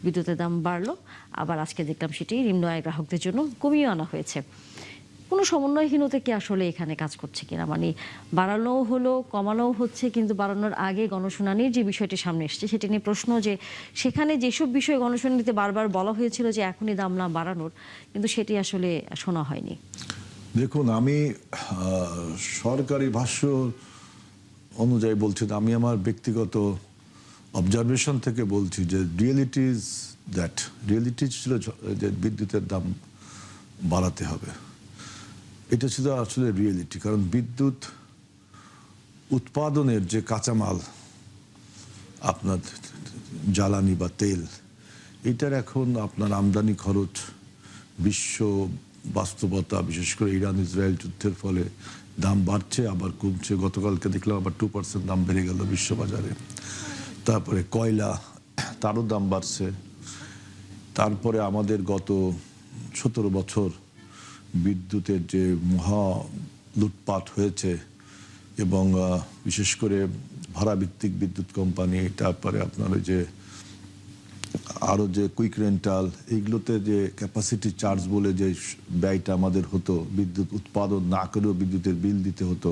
বিদ্যুতের দাম বাড়লো, আবার আজকে দেখলাম সেটি নিম্ন আয়ের গ্রাহকদের জন্য কমিয়ে আনা হয়েছে। কোনো সমন্বয়হীনতা কি আসলে এখানে কাজ করছে কিনা? মানে বাড়ানোও হলো, কমানোও হচ্ছে, কিন্তু বাড়ানোর আগে গণশুনানির যে বিষয়টি সামনে এসছে সেটি নিয়ে প্রশ্ন যে সেখানে যেসব বিষয় গণশুনানিতে বারবার বলা হয়েছিল যে এখনই দাম না বাড়ানোর, কিন্তু সেটি আসলে শোনা হয়নি। দেখুন, আমি সরকারি ভাষ্য অনুযায়ী বলছি না, আমি আমার ব্যক্তিগত অবজারভেশন থেকে বলছি যে রিয়েলিটি ছিল যে বিদ্যুতের দাম বাড়াতে হবে। এটা ছিল আসলে রিয়েলিটি, কারণ বিদ্যুৎ উৎপাদনের যে কাঁচামাল, আপনার জ্বালানি বা তেল, এটার এখন আপনার আমদানি খরচ, বিশ্ব বাস্তবতা, বিশেষ করে ইরান ইসরায়েল যুদ্ধের ফলে দাম বাড়ছে আবার কমছে। গতকালকে দেখলাম আবার 2% দাম বেড়ে গেল বিশ্ববাজারে। তারপরে কয়লা, তারও দাম বাড়ছে। তারপরে আমাদের গত 17 বছর বিদ্যুতের যে মহা লুটপাট হয়েছে, এবং বিশেষ করে ভাড়াভিত্তিক বিদ্যুৎ কোম্পানি, তারপরে আপনার ওই যে আরও যে কুইক রেন্টাল, এইগুলোতে যে ক্যাপাসিটি চার্জ বলে যে ব্যয়টা আমাদের হতো, বিদ্যুৎ উৎপাদন না করেও বিদ্যুতের বিল দিতে হতো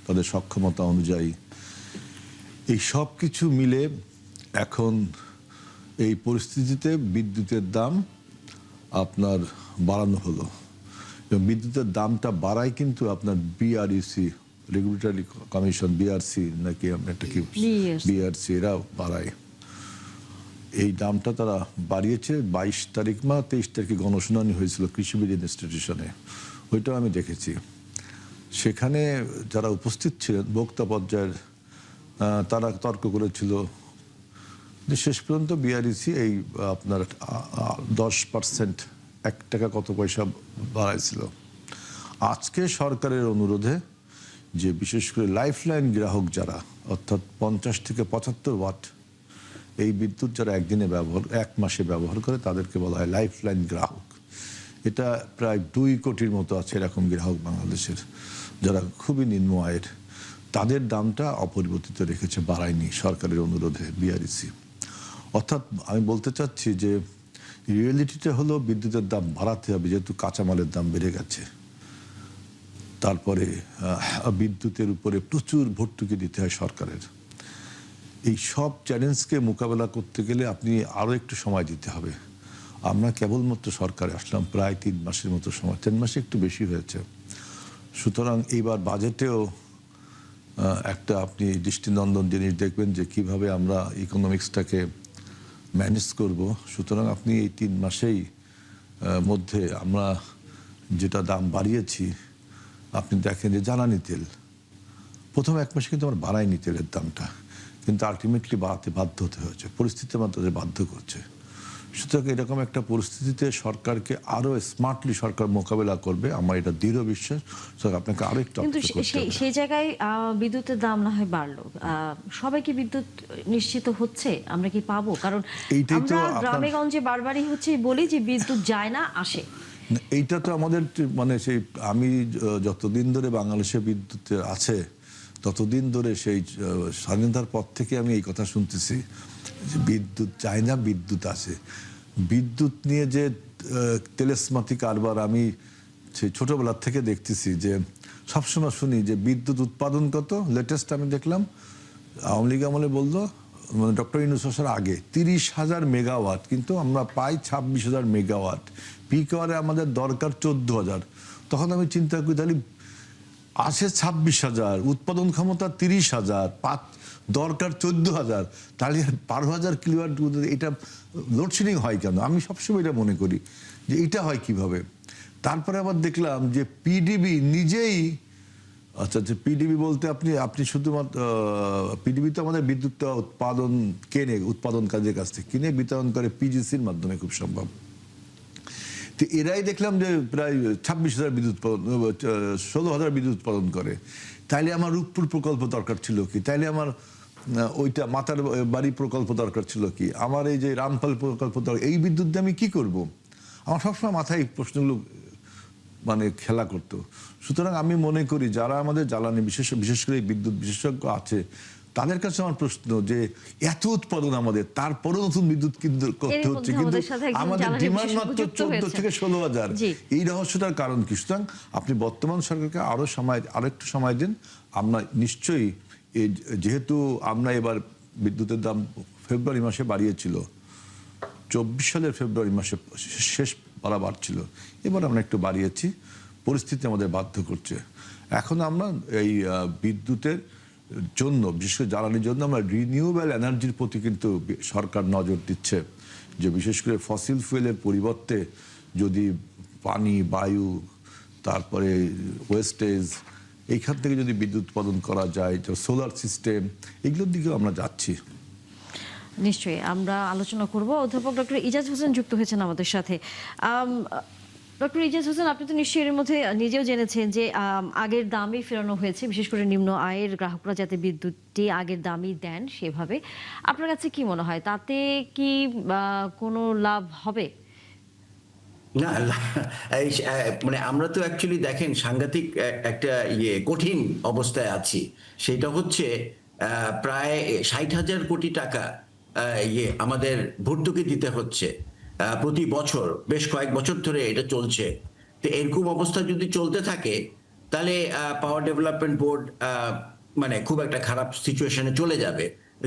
তাদের সক্ষমতা অনুযায়ী, এই সব কিছু মিলে এখন এই পরিস্থিতিতে বিদ্যুতের দাম আপনার বাড়ানো হলো। এবং বিদ্যুতের দামটা বাড়ায় কিন্তু আপনার বিআরইসি, রেগুলেটরি কমিশন, বিআরসি নাকি আপনার একটা কি বিআরসি, এরাও বাড়ায়। এই দামটা তারা বাড়িয়েছে 22 তারিখ 23 তারিখে গণশুনানি হয়েছিল কৃষিবিদ ইনস্টিটিউশনে, ওইটাও আমি দেখেছি। সেখানে যারা উপস্থিত ছিলেন বক্তা পর্যায়ের, তারা তর্ক করেছিল যে শেষ পর্যন্ত বিআরইসি এই আপনার 10% 1 টাকা কত পয়সা বাড়াইছিল। আজকে সরকারের অনুরোধে যে বিশেষ করে লাইফলাইন গ্রাহক যারা, অর্থাৎ 50 থেকে 75 ওয়াট এই বিদ্যুৎ যারা একদিনে এক মাসে ব্যবহার করে, তাদেরকে বলা হয় লাইফলাইন গ্রাহক। এটা প্রায় 2 কোটির মতো আছে এরকম গ্রাহক বাংলাদেশের, যারা খুবই নিম্ন আয়ের। তাদের দামটা অপরিবর্তিত রেখেছে, বাড়ায়নি সরকারের অনুরোধে বিআরইসি। অর্থাৎ আমি বলতে চাচ্ছি যে রিয়েলিটিটা হলো বিদ্যুতের দাম বাড়াতে হবে, যেহেতু কাঁচামালের দাম বেড়ে গেছে। তারপরে বিদ্যুতের উপরে প্রচুর ভর্তুকি দিতে হয় সরকারের। এই সব চ্যালেঞ্জকে মোকাবেলা করতে গেলে আপনি আরও একটু সময় দিতে হবে। আমরা কেবলমাত্র সরকারে আসলাম প্রায় 3 মাসের মতো সময়, 3 মাসে একটু বেশি হয়েছে। সুতরাং এইবার বাজেটেও একটা আপনি দৃষ্টিনন্দন জিনিস দেখবেন যে কিভাবে আমরা ইকোনমিক্সটাকে ম্যানেজ করব। সুতরাং আপনি এই 3 মাসেই মধ্যে আমরা যেটা দাম বাড়িয়েছি, আপনি দেখেন যে জ্বালানি তেল প্রথম 1 মাসে কিন্তু আমরা বাড়াইনি তেলের দামটা, কিন্তু আলটিমেটলি বাড়াতে বাধ্য হতে হয়েছে, পরিস্থিতি আমাদের বাধ্য করছে। সুতরাং এরকম একটা পরিস্থিতিতে সরকারকে আরো স্মার্টলি সরকার মোকাবেলা করবে, আমার এটা দৃঢ় বিশ্বাস। আপনাকে আরো একটু, কিন্তু সেই জায়গায় বিদ্যুতের দাম না হয় বাড়লো, সবাই কি বিদ্যুৎ নিশ্চিত হচ্ছে? আমরা কি পাবো? কারণ আমরা গ্রামে গঞ্জে বারবারই হচ্ছে বলি যে বিদ্যুৎ যায় না, আসে। এইটা তো আমাদের মানে সেই, আমি যতদিন ধরে বাংলাদেশে বিদ্যুৎ আছে ততদিন ধরে, সেই স্বাধীনতার পর থেকে আমি এই কথা শুনতেছি যে বিদ্যুৎ যায় না, বিদ্যুৎ আসে। বিদ্যুৎ নিয়ে যে তেলেসমাতি কারবার আমি সেই ছোটবেলার থেকে দেখতেছি, যে সবসময় শুনি যে বিদ্যুৎ উৎপাদন কত। লেটেস্ট আমি দেখলাম আওয়ামী লীগ আমলে বললো, মানে ডক্টর ইউনূস আসার আগে 30,000 মেগাওয়াট, কিন্তু আমরা পাই 26,000 মেগাওয়াট। পিক আওয়ারে আমাদের দরকার 14,000। তখন আমি চিন্তা করি তাহলে আসে 26,000, উৎপাদন ক্ষমতা 30,000, দরকার 14,000, তাহলে 12,000 কিলোওয়াট এটা লোডশেডিং হয় কেন? আমি সবসময় এটা মনে করি যে এটা হয় কিভাবে। তারপরে আবার দেখলাম যে পিডিবি নিজেই, আচ্ছা পিডিবি বলতে আপনি শুধুমাত্র পিডিবি তো আমাদের বিদ্যুৎটা উৎপাদন কেনে, উৎপাদনকারীদের কাছ থেকে কিনে বিতরণ করে পিজিসির মাধ্যমে, খুব সম্ভব। তো এরাই দেখলাম যে প্রায় 26,000 বিদ্যুৎ 16,000 বিদ্যুৎ উৎপাদন করে। তাইলে আমার রূপপুর প্রকল্প দরকার ছিল কি? তাইলে আমার ওইটা মাতার বাড়ি প্রকল্প দরকার ছিল কি? আমার এই যে রামপাল প্রকল্প দরকার, এই বিদ্যুৎ দিয়ে আমি কি করব? আমার সবসময় মাথায় এই প্রশ্নগুলো মানে খেলা করতো। সুতরাং আমি মনে করি যারা আমাদের জ্বালানি বিশেষ করে বিদ্যুৎ বিশেষজ্ঞ আছে, তাদের কাছে আমার প্রশ্ন যে এত উৎপাদন আমাদের, তারপরে নতুন বিদ্যুৎ কেন্দ্র করতে হচ্ছে, কিন্তু আমাদের ডিমান্ড মাত্র 14 থেকে 16,000। এই রহস্যটার কারণ কি? সুতরাং আপনি বর্তমান সরকারকে আরো একটু সময় দিন। আমরা নিশ্চয়ই যেহেতু আমরা এবার বিদ্যুতের দাম ফেব্রুয়ারি মাসে বাড়িয়েছিল, 24 সালের ফেব্রুয়ারি মাসে শেষ পারা বাড়ছিল, এবার আমরা একটু বাড়িয়েছি, পরিস্থিতি আমাদের বাধ্য করছে। এখন আমরা এই বিদ্যুতের জন্য, বিশেষ করে জ্বালানির জন্য আমরা রিনিউয়েবল এনার্জির প্রতি কিন্তু সরকার নজর দিচ্ছে, যে বিশেষ করে ফসিল ফুয়েলের পরিবর্তে যদি পানি, বায়ু, তারপরে ওয়েস্টেজ, এইখান থেকে যদি বিদ্যুৎ উৎপাদন করা যায়, সোলার সিস্টেম, এগুলোর দিকেও আমরা যাচ্ছি। নিশ্চয়ই আমরা আলোচনা করব। অধ্যাপক ডক্টর ইজাজ হোসেন যুক্ত হয়েছেন আমাদের সাথে। ডক্টর ইজাজ হোসেন, আপনি তো নিশ্চয়ই এর মধ্যে নিজেও জেনেছেন যে আগের দামই ফেরানো হয়েছে, বিশেষ করে নিম্ন আয়ের গ্রাহকরা যাতে বিদ্যুৎটি আগের দামই দেন সেভাবে। আপনার কাছে কি মনে হয়, তাতে কি কোনো লাভ হবে? না, মানে আমরা তো অ্যাকচুয়ালি দেখেন সাংঘাতিক একটা কঠিন অবস্থায় আছি। সেটা হচ্ছে প্রায় 60,000 কোটি টাকা আমাদের ভর্তুকি দিতে হচ্ছে প্রতি বছর, বেশ কয়েক বছর ধরে এটা চলছে। তো এরকম অবস্থা যদি চলতে থাকে তাহলে পাওয়ার ডেভেলপমেন্ট বোর্ড মানে খুব একটা খারাপ সিচুয়েশনে চলে যাবে,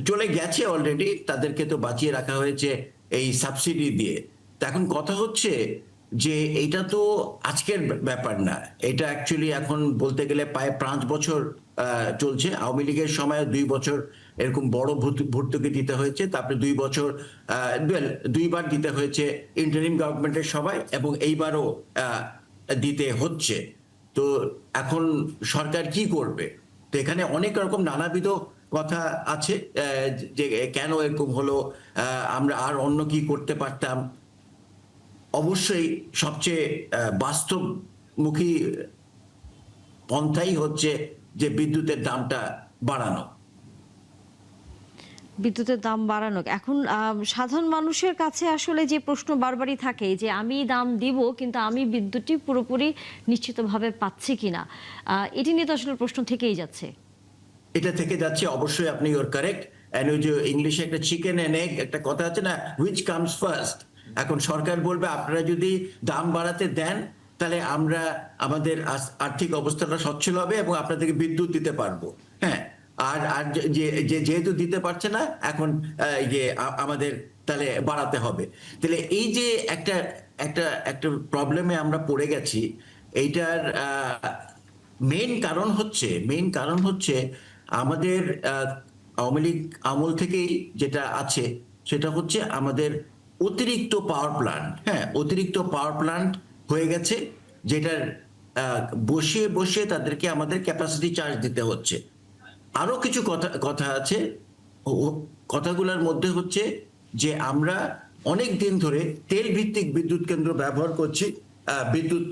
চলে গেছে অলরেডি। তাদেরকে তো বাঁচিয়ে রাখা হয়েছে এই সাবসিডি দিয়ে। তো এখন কথা হচ্ছে যে এটা তো আজকের ব্যাপার না, এটা অ্যাকচুয়ালি এখন বলতে গেলে প্রায় 5 বছর চলছে। আওয়ামী লীগের সময় 2 বছর এরকম বড় ভর্তুকি দিতে হয়েছে, তারপরে 2 বছর 2বার দিতে হয়েছে ইন্টারিম গভর্নমেন্টের সময়, এবং এইবারও দিতে হচ্ছে। তো এখন সরকার কি করবে? তো এখানে অনেক রকম নানাবিধ কথা আছে যে কেন এরকম হলো, আমরা আর অন্য কি করতে পারতাম। অবশ্যই সবচেয়ে বাস্তবমুখী পন্থাই হচ্ছে যে বিদ্যুতের দামটা বাড়ানো। বিদ্যুতের দাম বাড়ানো এখন সাধারণ মানুষের কাছে আসলে যে প্রশ্ন বারবারই থাকে যে আমি দাম দিব কিন্তু আমি বিদ্যুৎটি পুরোপুরি নিশ্চিতভাবে পাচ্ছি কিনা, এটি নিয়ে তো আসলে প্রশ্ন থেকেই যাচ্ছে। এটা থেকে যাচ্ছে, অবশ্যই আপনি ইউর কারেক্ট। এন্ড ওই যে ইংলিশে একটা চিকেন এন্ড এগ একটা কথা আছে না, হুইচ কামস ফার্স্ট। এখন সরকার বলবে আপনারা যদি দাম বাড়াতে দেন তাহলে আমরা আমাদের আর্থিক অবস্থাটা সচ্ছল হবে এবং আপনাদেরকে বিদ্যুৎ দিতে পারবো। হ্যাঁ, আর আর যেহেতু দিতে পারছে না এখন আমাদের তাহলে বাড়াতে হবে। তাহলে এই যে একটা একটা একটা প্রবলেমে আমরা পড়ে গেছি, এইটার মেইন কারণ হচ্ছে আমাদের আওয়ামী লীগ আমল থেকেই যেটা আছে সেটা হচ্ছে আমাদের অতিরিক্ত পাওয়ার প্ল্যান্ট। হ্যাঁ, অতিরিক্ত পাওয়ার প্ল্যান্ট হয়ে গেছে, যেটার বসিয়ে বসিয়ে তাদেরকে আমাদের ক্যাপাসিটি চার্জ দিতে হচ্ছে। আরো কিছু কথা আছে, কথাগুলোর মধ্যে হচ্ছে যে আমরা অনেক দিন ধরে তেল ভিত্তিক বিদ্যুৎ কেন্দ্র ব্যবহার করছি বিদ্যুৎ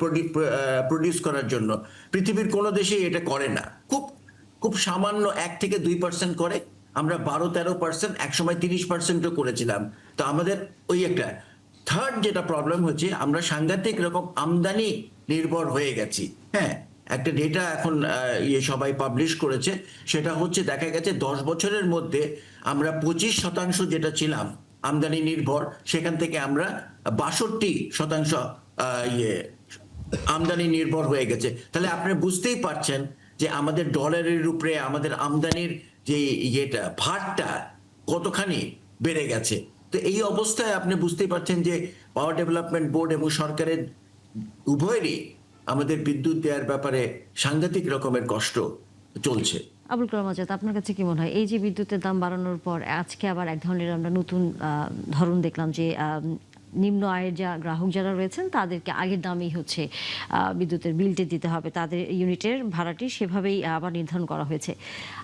প্রডিউস করার জন্য। পৃথিবীর কোনো দেশেই এটা করে না, খুব খুব সামান্য 1 থেকে 2% করে। আমরা 12-13%, একসময় 30%ও করেছিলাম। তো আমাদের ওই একটা থার্ড যেটা প্রবলেম হচ্ছে, আমরা সাংঘাতিক রকম আমদানি নির্ভর হয়ে গেছি। হ্যাঁ, একটা ডেটা এখন সবাই পাবলিশ করেছে, সেটা হচ্ছে দেখা গেছে 10 বছরের মধ্যে আমরা 25% যেটা ছিলাম আমদানি নির্ভর, সেখান থেকে আমরা 62% আমদানি নির্ভর হয়ে গেছে। তাহলে আপনি বুঝতেই পারছেন যে আমাদের ডলারের উপরে আমাদের আমদানির যে ভারটা কতখানি বেড়ে গেছে। তো এই অবস্থায় আপনি বুঝতেই পারছেন যে পাওয়ার ডেভেলপমেন্ট বোর্ড এবং সরকারের উভয়েরই আমাদের বিদ্যুৎ দেওয়ার ব্যাপারে সাংঘাতিক রকমের কষ্ট চলছে। আবুল কালাম আজাদ, আপনার কাছে কি মনে হয় এই যে বিদ্যুতের দাম বাড়ানোর পর আজকে আবার এক ধরনের আমরা নতুন ধরন দেখলাম যে নিম্ন আয়ের গ্রাহক যারা রয়েছেন তাদেরকে আগের দামেই হচ্ছে বিদ্যুতের বিলটি দিতে হবে, তাদের ইউনিটের ভাড়াটি সেভাবেই আবার নির্ধারণ করা হয়েছে।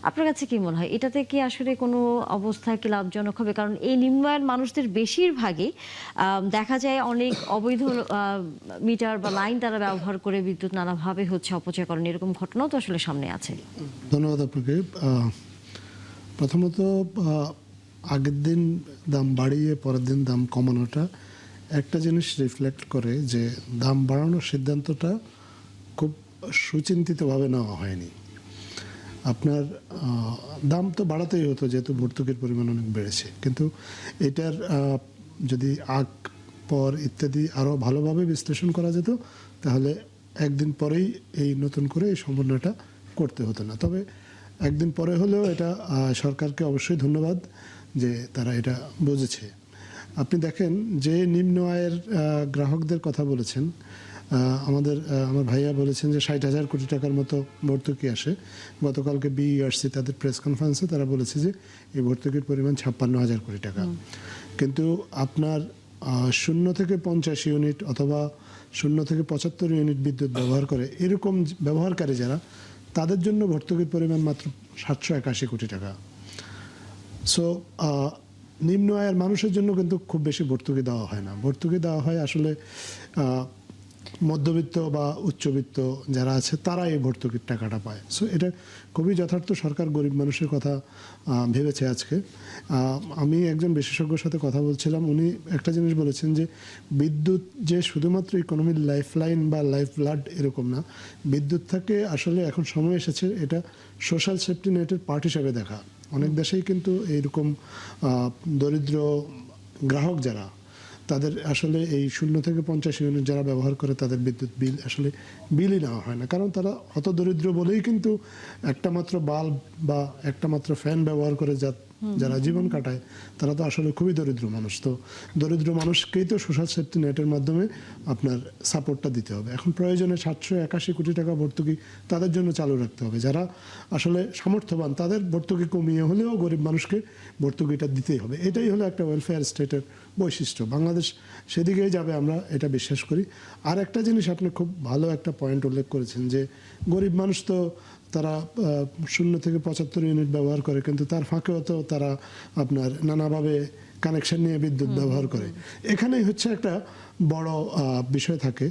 আপনার কাছে কি মনে হয় এটাতে কি আসলে কোনো অবস্থায় কি লাভজনক হবে? কারণ এই নিম্ন আয়ের মানুষদের বেশিরভাগই দেখা যায় অনেক অবৈধ মিটার বা লাইন তারা ব্যবহার করে বিদ্যুৎ নানাভাবে হচ্ছে অপচয় করেন, এরকম ঘটনাও তো আসলে সামনে আছে। ধন্যবাদ আপনাকে। প্রথমত আগের দিন দাম বাড়িয়ে পরের দিন দাম কমানোটা একটা জিনিস রিফ্লেক্ট করে যে দাম বাড়ানোর সিদ্ধান্তটা খুব সুচিন্তিতভাবে নেওয়া হয়নি। আপনার দাম তো বাড়াতেই হতো যেহেতু ভর্তুকির পরিমাণ অনেক বেড়েছে, কিন্তু এটার যদি আগ পর ইত্যাদি আরও ভালোভাবে বিশ্লেষণ করা যেত তাহলে একদিন পরেই এই নতুন করে এই সমন্বয়টা করতে হতো না। তবে একদিন পরে হলেও এটা সরকারকে অবশ্যই ধন্যবাদ যে তারা এটা বুঝেছে। আপনি দেখেন যে নিম্ন আয়ের গ্রাহকদের কথা বলেছেন, আমার ভাইয়া বলেছেন যে 60,000 কোটি টাকার মতো ভর্তুকি আসে। গতকালকে বিইআরসি তাদের প্রেস কনফারেন্সে তারা বলেছে যে এই ভর্তুকির পরিমাণ 56,000 কোটি টাকা। কিন্তু আপনার 0 থেকে 50 ইউনিট অথবা 0 থেকে 75 ইউনিট বিদ্যুৎ ব্যবহার করে এরকম ব্যবহারকারী যারা, তাদের জন্য ভর্তুকির পরিমাণ মাত্র 781 কোটি টাকা। সো নিম্ন আয়ের মানুষের জন্য কিন্তু খুব বেশি ভর্তুকি দেওয়া হয় না। ভর্তুকি দেওয়া হয় আসলে মধ্যবিত্ত বা উচ্চবিত্ত যারা আছে তারা এই ভর্তুকির টাকাটা পায়। সো এটা খুবই যথার্থ, সরকার গরিব মানুষের কথা ভেবেছে আজকে। আমি একজন বিশেষজ্ঞর সাথে কথা বলছিলাম, উনি একটা জিনিস বলেছেন যে বিদ্যুৎ যে শুধুমাত্র ইকোনমির লাইফলাইন বা লাইফ ব্লাড এরকম না, বিদ্যুৎ থেকে আসলে এখন সময় এসেছে এটা সোশ্যাল সেফটি নেটের পার্ট হিসাবে দেখা। অনেক দেশেই কিন্তু এইরকম দরিদ্র গ্রাহক যারা, তাদের আসলে এই 0 থেকে 50 ইউনিট যারা ব্যবহার করে তাদের বিদ্যুৎ বিল আসলে বিলই নেওয়া হয় না, কারণ তারা অত দরিদ্র বলেই কিন্তু একটা মাত্র বাল্ব বা একটা মাত্র ফ্যান ব্যবহার করে যারা জীবন কাটায় তারা তো আসলে খুবই দরিদ্র মানুষ। তো দরিদ্র মানুষকেই তো সোশ্যাল সেফটি নেটের মাধ্যমে আপনার সাপোর্টটা দিতে হবে। এখন প্রয়োজনে 781 কোটি টাকা ভর্তুকি তাদের জন্য চালু রাখতে হবে। যারা আসলে সামর্থ্যবান তাদের ভর্তুকি কমিয়ে হলেও গরিব মানুষকে ভর্তুকিটা দিতেই হবে। এটাই হলো একটা ওয়েলফেয়ার স্টেটের বৈশিষ্ট্য। বাংলাদেশ সেদিকেই যাবে আমরা এটা বিশ্বাস করি। আর একটা জিনিস আপনি খুব ভালো একটা পয়েন্ট উল্লেখ করেছেন যে গরিব মানুষ তো তারা 0 থেকে 75 ইউনিট ব্যবহার করে, কিন্তু তার ফাঁকেও তো তারা আপনার নানাভাবে কানেকশন নিয়ে বিদ্যুৎ ব্যবহার করে। এখানেই হচ্ছে একটা বড় বিষয় থাকে।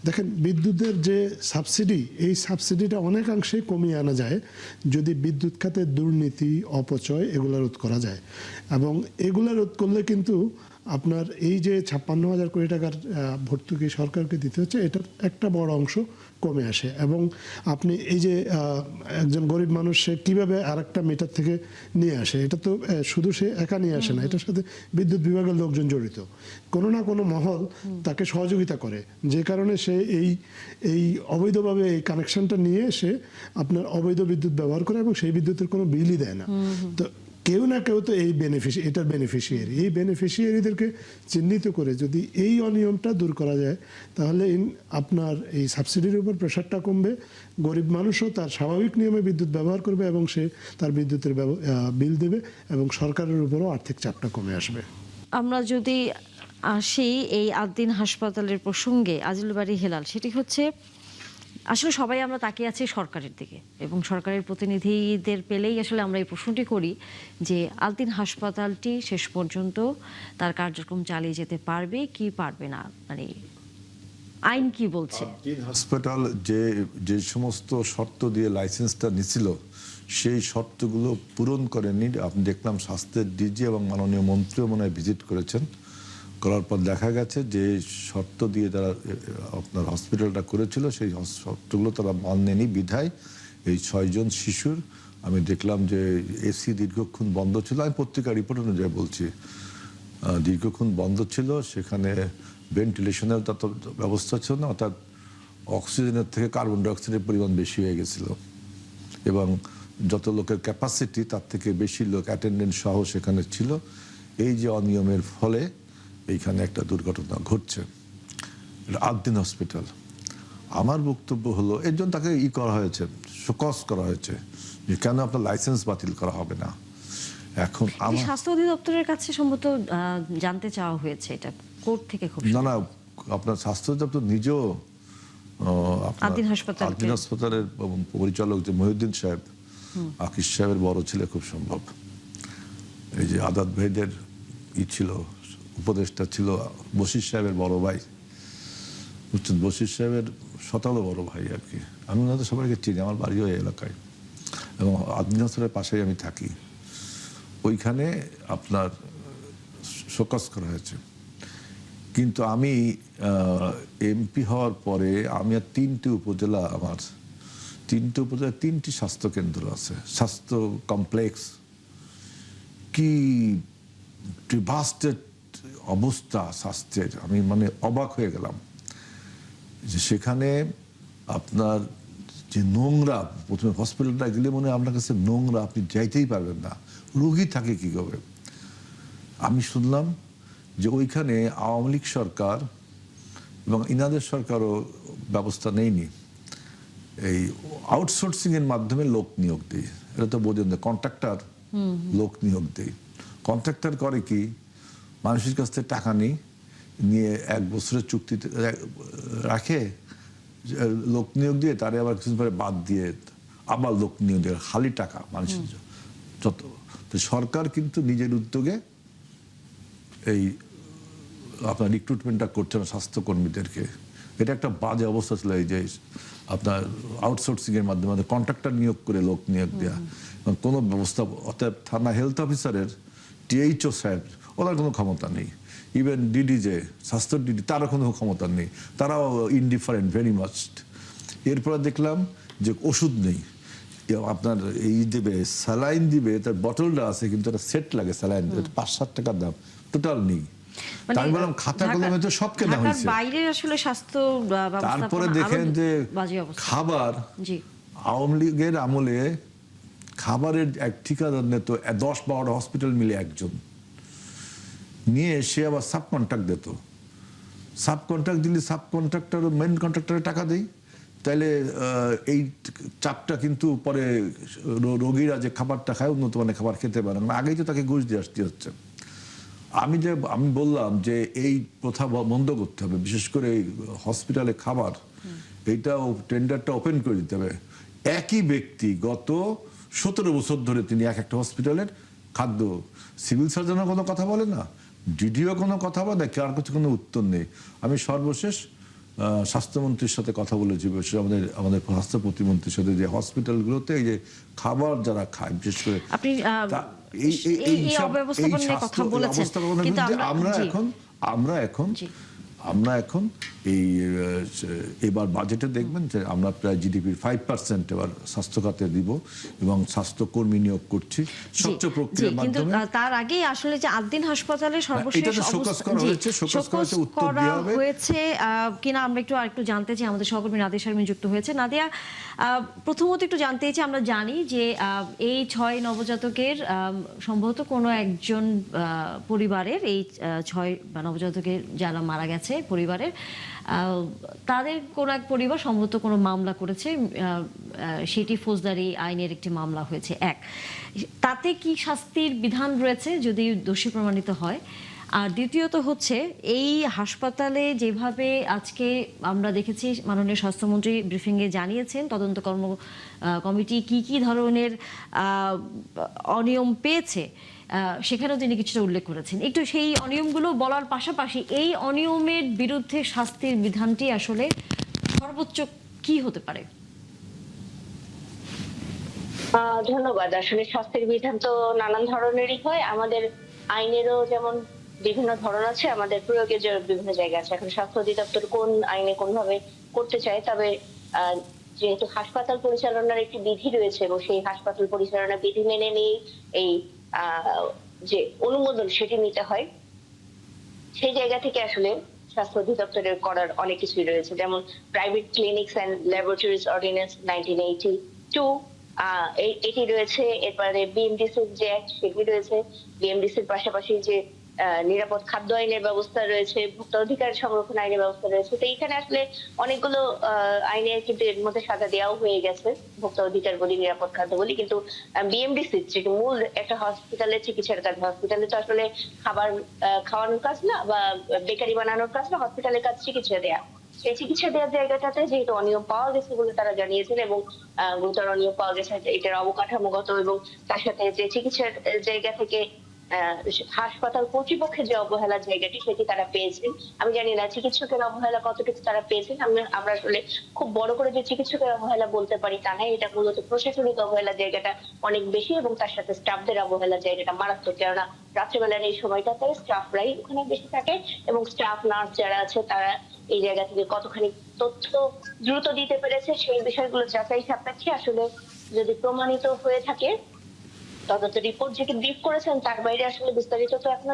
দেখেন বিদ্যুতের যে সাবসিডি, এই সাবসিডিটা অনেকাংশেই কমিয়ে আনা যায় যদি বিদ্যুৎ খাতে দুর্নীতি, অপচয় এগুলো রোধ করা যায়। এবং এগুলো রোধ করলে কিন্তু আপনার এই যে 56,000 কোটি টাকার ভর্তুকি সরকারকে দিতে হচ্ছে, এটার একটা বড় অংশ কমে আসে। এবং আপনি এই যে একজন গরিব মানুষ সে কীভাবে আরেকটা মিটার থেকে নিয়ে আসে, এটা তো শুধু সে একা নিয়ে আসে না, এটার সাথে বিদ্যুৎ বিভাগের লোকজন জড়িত, কোনো না কোনো মহল তাকে সহযোগিতা করে, যে কারণে সে এই অবৈধভাবে এই কানেকশনটা নিয়ে সে আপনার অবৈধ বিদ্যুৎ ব্যবহার করে এবং সেই বিদ্যুতের কোনো বিলই দেয় না। তো কেউ না কেউ তো এটার বেনিফিশিয়ারি। এই বেনিফিশিয়ারিদেরকে চিহ্নিত করে যদি এই অনিয়মটা দূর করা যায় তাহলে আপনার এই সাবসিডির উপর প্রেশারটা কমবে, গরিব মানুষও তার স্বাভাবিক নিয়মে বিদ্যুৎ ব্যবহার করবে এবং সে তার বিদ্যুতের বিল দেবে এবং সরকারের উপরও আর্থিক চাপটা কমে আসবে। আমরা যদি আসি এই আদ্দিন হাসপাতালের প্রসঙ্গে, আজিজুল বারী হেলাল, সেটি হচ্ছে আসলে সবাই আমরা তাকিয়ে আছি সরকারের দিকে এবং সরকারের প্রতিনিধিদের পেলেই আসলে আমরা এই প্রশ্নটি করি যে আদ্দিন হাসপাতালটি শেষ পর্যন্ত তার কার্যক্রম চালিয়ে যেতে পারবে কি পারবে না, মানে আইন কি বলছে? আদ্দিন হাসপাতাল যে সমস্ত শর্ত দিয়ে লাইসেন্সটা নিছিল সেই শর্তগুলো পূরণ করেনি। আপনি দেখলাম স্বাস্থ্যের ডিজি এবং মাননীয় মন্ত্রীও মনে হয় ভিজিট করেছেন, করার পর দেখা গেছে যে শর্ত দিয়ে তারা আপনার হসপিটালটা করেছিল সেই শর্তগুলো তারা মানেনি বিধায় এই 6 জন শিশুর, আমি দেখলাম যে এসি দীর্ঘক্ষণ বন্ধ ছিল, আমি পত্রিকা রিপোর্ট অনুযায়ী বলছি দীর্ঘক্ষণ বন্ধ ছিল, সেখানে ভেন্টিলেশনের তত ব্যবস্থা ছিল না, অর্থাৎ অক্সিজেনের থেকে কার্বন ডাইঅক্সাইডের পরিমাণ বেশি হয়ে গেছিল এবং যত লোকের ক্যাপাসিটি তার থেকে বেশি লোক অ্যাটেন্ডেন্ট সহ সেখানে ছিল। এই যে অনিয়মের ফলে এইখানে একটা দুর্ঘটনা ঘটছে। এটা আদ্দিন হসপিটাল। আমার বক্তব্য হলো এর জন্য তাকে করা হয়েছে, শোকজ করা হয়েছে যে কেন আপনার লাইসেন্স বাতিল করা হবে না। এখন আমার স্বাস্থ্য অধিদপ্তরের কাছে সম্ভবত জানতে চাওয়া হয়েছে এটা কোর্ট থেকে। খুব না আপনার স্বাস্থ্য অধিদপ্তর নিজেও আদ্দিন হাসপাতালের পরিচালক যে মহিউদ্দিন সাহেব, আকিস সাহেবের বড় ছেলে খুব সম্ভব, এই যে আদাত ভাইদের ছিল উপদেষ্টা ছিল বশির সাহেবের বড় ভাই, বুঝছেন, বশির সাহেবের 17 বড় ভাই আর কি। আমি ওনাদের সবাইকে চিনি, আমার বাড়িও এই এলাকায় এবং আদ্দিন হাসপাতালের পাশেই আমি থাকি। ওইখানে আপনার শোকজ করা হয়েছে। কিন্তু আমি এমপি হওয়ার পরে আমি আর 3টে উপজেলা আমার তিনটে উপজেলায় 3টি স্বাস্থ্য কেন্দ্র আছে, স্বাস্থ্য কমপ্লেক্স। কি ডিভাস্টেড অবস্থা স্বাস্থ্যের, আমি মানে অবাক হয়ে গেলাম যে সেখানে আপনার যে নোংরা, প্রথমে হসপিটালটা গেলে মনে হয় আপনার কাছে নোংরা, আপনি যাইতেই পারবেন না, রোগী থাকে কি করে। আমি শুনলাম যে ওইখানে আওয়ামী লীগ সরকার এবং ইনাদের সরকারও ব্যবস্থা নেয়নি, এই আউটসোর্সিং এর মাধ্যমে লোক নিয়োগ দেয়। এটা তো বোঝেন, কন্ট্রাক্টর লোক নিয়োগ দেয়। কন্ট্রাক্টর করে কি, মানুষের কাছ থেকে টাকা নিয়ে 1 বছরের চুক্তিতে রাখে, লোক নিয়োগ দিয়ে তারে আবার কিছু পরে বাদ দিয়ে আবার লোক নিয়োগ দিয়ে, খালি টাকা মানুষের যত। তো সরকার কিন্তু নিজের উদ্যোগে এই আপনার রিক্রুটমেন্টটা করছে না স্বাস্থ্যকর্মীদেরকে। এটা একটা বাজে অবস্থা ছিল, এই যে আপনার আউটসোর্সিং এর মাধ্যমে কন্ট্রাক্টর নিয়োগ করে লোক নিয়োগ দেওয়া, কোনো ব্যবস্থা। অতএব থানা হেলথ অফিসারের, টিএইচও সাহেব, ওনার কোনো ক্ষমতা নেই। ইভেন ডিডি যে স্বাস্থ্য ডিডি, তারও কোনো ক্ষমতা নেই, তারাও ইনডিফারেন্ট ভেরি মাচ। এরপরে দেখলাম যে ওষুধ নেই, আপনার এই দেবে স্যালাইন দিবে, তার বটলটা আছে কিন্তু একটা সেট লাগে স্যালাইন, 5-7 টাকার দাম, টোটাল নেই। আমি বললাম খাতা কলমে তো সব কেনা হয়েছে, বাইরে আসলে স্বাস্থ্য তারপরে দেখেন যে খাবার, আওয়ামী লীগের আমলে খাবারের এক ঠিকাদার নিত 10-12টা হসপিটাল মিলে একজন নিয়ে, সে আবার সাব কন্ট্রাক্ট দিত। সাব কন্ট্রাক্ট দিলে সাব কন্ট্রাক্টর মেন কন্ট্রাক্টরে টাকা দেয়, তাইলে এই চাপটা কিন্তু পরে রোগীরা যে খাবারটা খায় উন্নত মানের খাবার খেতে পারে না, আগেই তো তাকে ঘুষ দিয়ে আসতে হচ্ছে। আমি বললাম যে এই প্রথা বন্ধ করতে হবে, বিশেষ করে এই হসপিটালে খাবার, এইটাও টেন্ডারটা ওপেন করে দিতে হবে। একই ব্যক্তি গত 17 বছর ধরে তিনি একটা হসপিটালের খাদ্য, সিভিল সার্জনও কোনো কথা বলে না, ডিডিও কোনো কথা বলে না, কার কাছে কোনো উত্তর নেই। আমি সর্বশেষ স্বাস্থ্যমন্ত্রীর সাথে কথা বলেছি, বিশেষ আমাদের স্বাস্থ্য প্রতিমন্ত্রীর সাথে, যে হসপিটালগুলোতে এই যে খাবার যারা খায়, বিশেষ করে আমরা এখন এই এবার বাজেটে দেখবেন যে আমরা প্রায় জিডিপির 5% এবার স্বাস্থ্য খাতে দিব এবং স্বাস্থ্যকর্মী নিয়োগ করছি স্বচ্ছ প্রক্রিয়ার মাধ্যমে। তার আগে আসলে যে আদ্দিন হাসপাতালে সর্বশেষ উত্তর দেওয়া হয়েছে কিনা আমরা আরেকটু জানতে চাই। আমাদের সহকর্মী নাদিয়া শারমিন যুক্ত হয়েছে। নাদিয়া, প্রথমত একটু জানতে চাই, আমরা জানি যে এই 6 নবজাতকের সম্ভবত কোনো একজন পরিবারের, এই 6 নবজাতকের যারা মারা গেছে পরিবারের, তাদের কোনো এক পরিবার সম্ভবত কোনো মামলা করেছে, সেটি ফৌজদারি আইনের একটি মামলা হয়েছে। তাতে কি শাস্তির বিধান রয়েছে যদি দোষী প্রমাণিত হয়? আর দ্বিতীয়ত হচ্ছে, এই হাসপাতালে যেভাবে আজকে আমরা দেখেছি মাননীয় স্বাস্থ্যমন্ত্রী ব্রিফিংয়ে জানিয়েছেন, তদন্ত কমিটি কি ধরনের অনিয়ম পেয়েছে সেখানেও তিনি কিছুটা উল্লেখ করেছেন। একটু সেই অনিয়মগুলো বলার পাশাপাশি এই অনিয়মের বিরুদ্ধে শাস্তির বিধানটি আসলে সর্বোচ্চ কি হতে পারে? ধন্যবাদ। আসলে শাস্তির বিধান তো নানান ধরনেরই হয়, আমাদের আইনেরও যেমন বিভিন্ন ধরন আছে, আমাদের প্রয়োগের বিভিন্ন জায়গা আছে। এখন স্বাস্থ্য অধিদপ্তর কোন আইনে কোন ভাবে করতে চায়, তবে যেহেতু হাসপাতাল পরিচালনার একটি বিধি রয়েছে এবং সেই হাসপাতাল পরিচালনা বিধি মেনে নিয়ে এই যে অনুমোদন সেটি নিতে হয়, সেই জায়গা থেকে আসলে স্বাস্থ্য অধিদপ্তরের করার অনেক কিছুই রয়েছে। যেমন private clinics and laboratories ordinance 1982 এটি রয়েছে। এরপরে বিএমডিসির যে অ্যাক্ট সেটি রয়েছে। বিএমডিসির পাশাপাশি যে নিরাপদ খাদ্য আইনের ব্যবস্থা রয়েছে, ভোক্তা অধিকার সংরক্ষণ আইনের ব্যবস্থা রয়েছে। তো এইখানে আসলে অনেকগুলো আইনে কিন্তু এর মধ্যে সাজা দেওয়াও হয়ে গেছে, ভোক্তা অধিকার বলি, নিরাপদ খাদ্য বলি। কিন্তু বিএমডিসির যে মূল একটা হসপিটালের চিকিৎসার কাজ, হসপিটালে তো আসলে খাবার খাওয়ানোর কাজ না বা বেকারি বানানোর কাজ না, হসপিটালের কাজ চিকিৎসা দেয়া। সেই চিকিৎসা দেওয়ার জায়গাটাতে যেহেতু অনিয়ম পাওয়া গেছে বলে তারা জানিয়েছেন এবং গুরুতর অনিয়ম পাওয়া গেছে, এটার অবকাঠামোগত এবং তার সাথে যে চিকিৎসার জায়গা থেকে হাসপাতাল কর্তৃপক্ষের যে অবহেলার জায়গাটি সেটি তারা পেয়েছেন। আমি জানি না চিকিৎসকের অবহেলা কতটুকু তারা পেয়েছেন। আমরা আসলে খুব বড় করে যে চিকিৎসকের অবহেলা বলতে পারি তা নয়, এটা মূলত প্রশাসনিক অবহেলার জায়গাটা অনেক বেশি এবং তার সাথে স্টাফদের অবহেলার জায়গাটা মারাত্মক। কেননা রাত্রেবেলার এই সময়টাতে স্টাফরাই ওখানে বেশি থাকে এবং স্টাফ নার্স যারা আছে তারা এই জায়গা থেকে কতখানি তথ্য দ্রুত দিতে পেরেছে সেই বিষয়গুলো যাচাই সাপেক্ষে আসলে যদি প্রমাণিত হয়ে থাকে, তদন্ত রিপোর্ট যেটি ব্রিফ করেছেন তার বাইরে আসলে বিস্তারিত তো এখনো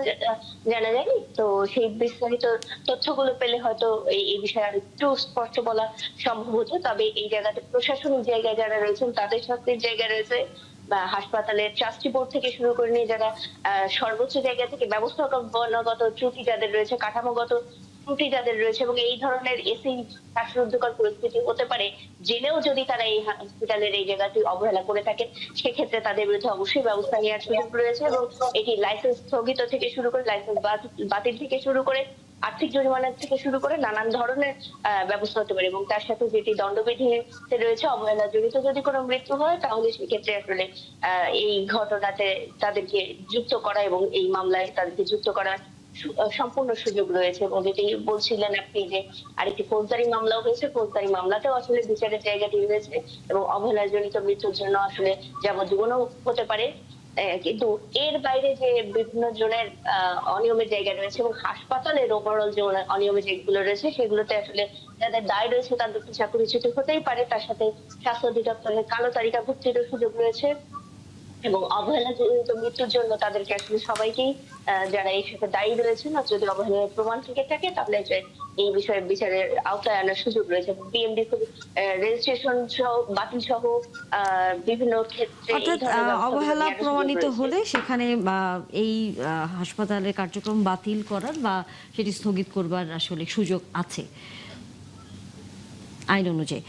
জানা যায়নি। তো সেই বিস্তারিত তথ্যগুলো পেলে হয়তো এই বিষয়ে আর একটু স্পষ্ট বলা সম্ভব হতো। তবে এই জায়গাতে প্রশাসনিক জায়গায় যারা রয়েছেন তাদের শাস্তির জায়গা রয়েছে, বা হাসপাতালের ট্রাস্টি বোর্ড থেকে শুরু করে নিয়ে যারা সর্বোচ্চ জায়গা থেকে ব্যবস্থাপনাগত ত্রুটি যাদের রয়েছে, কাঠামোগত ত্রুটি যাদের রয়েছে, এবং এই ধরনের এসি শ্বাসরুদ্ধকর পরিস্থিতি হতে পারে জেনেও যদি তারা এই হসপিটালের এই জায়গাটি অবহেলা করে থাকেন, সেক্ষেত্রে তাদের বিরুদ্ধে অবশ্যই ব্যবস্থা নেওয়ার সুযোগ রয়েছে। এবং এটি লাইসেন্স স্থগিত থেকে শুরু করে লাইসেন্স বাতিল থেকে শুরু করে আর্থিক জরিমানা থেকে শুরু করে নানান ধরনের ব্যবস্থা হতে পারে। এবং তার সাথে যেটি দণ্ডবিধিতে রয়েছে, অবহেলা জড়িত যদি কোনো মৃত্যু হয় তাহলে সেক্ষেত্রে আসলে এই ঘটনাতে তাদেরকে যুক্ত করা এবং এই মামলায় তাদেরকে যুক্ত করার সম্পূর্ণ সুযোগ রয়েছে। এবং যেটি বলছিলেন আপনি যে আরেকটি ফৌজদারি মামলাও হয়েছে, ফৌজদারি মামলাতেও আসলে বিচারের জায়গাটি রয়েছে এবং অবহেলাজনিত মৃত্যুর জন্য আসলে যাবজ্জীবনও হতে পারে। কিন্তু এর বাইরে যে বিভিন্ন জনের অনিয়মের জায়গা রয়েছে এবং হাসপাতালের ওভারঅল যে অনিয়মের যেগুলো রয়েছে সেগুলোতে আসলে যাদের দায় রয়েছে তাদেরকে চাকরিচ্যুত হতেই পারে। তার সাথে স্বাস্থ্য অধিদপ্তরের কালো তালিকাভুক্তিরও সুযোগ রয়েছে এবং অবহেলাজনিত মৃত্যুর জন্য তাদেরকে আসলে সবাইকেই যারা এই সাথে দায়ী রয়েছেন, যদি অবহেলার প্রমাণ থেকে থাকে তাহলে এই বিষয়ে বিচারের আওতায় আনার সুযোগ রয়েছে। বিএমডি রেজিস্ট্রেশন সহ বাতিল সহ বিভিন্ন ক্ষেত্রে অর্থাৎ অবহেলা প্রমাণিত হলে সেখানে এই হাসপাতালের কার্যক্রম বাতিল করার বা সেটি স্থগিত করবার আসলে সুযোগ আছে আইন অনুযায়ী।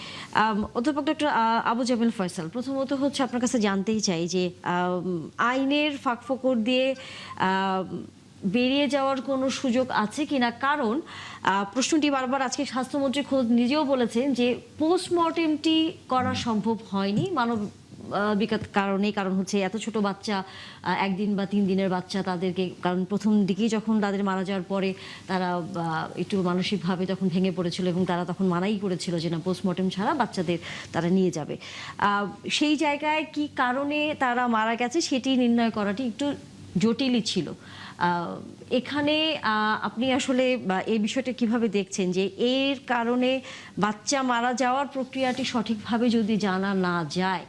অধ্যাপক ডক্টর আবু জামিল ফয়সাল, প্রথমত হচ্ছে আপনার কাছে জানতেই চাই যে আইনের ফাঁকফোকর দিয়ে বেরিয়ে যাওয়ার কোনো সুযোগ আছে কিনা, কারণ প্রশ্নটি বারবার আজকে স্বাস্থ্যমন্ত্রী খোদ নিজেও বলেছেন যে পোস্টমর্টেমটি করা সম্ভব হয়নি মানবিকতার কারণে। কারণ হচ্ছে এত ছোট বাচ্চা, 1 দিন বা 3 দিনের বাচ্চা, তাদেরকে কারণ প্রথম দিকেই যখন তাদের মারা যাওয়ার পরে তারা একটু মানসিকভাবে তখন ভেঙে পড়েছিল এবং তারা তখন মানাই করেছিল যে না পোস্টমর্টেম ছাড়া বাচ্চাদের তারা নিয়ে যাবে। সেই জায়গায় কি কারণে তারা মারা গেছে সেটি নির্ণয় করাটি একটু জটিলই ছিল। এখানে আপনি আসলে এই বিষয়টা কিভাবে দেখছেন যে এর কারণে বাচ্চা মারা যাওয়ার প্রক্রিয়াটি সঠিকভাবে যদি জানা না যায়,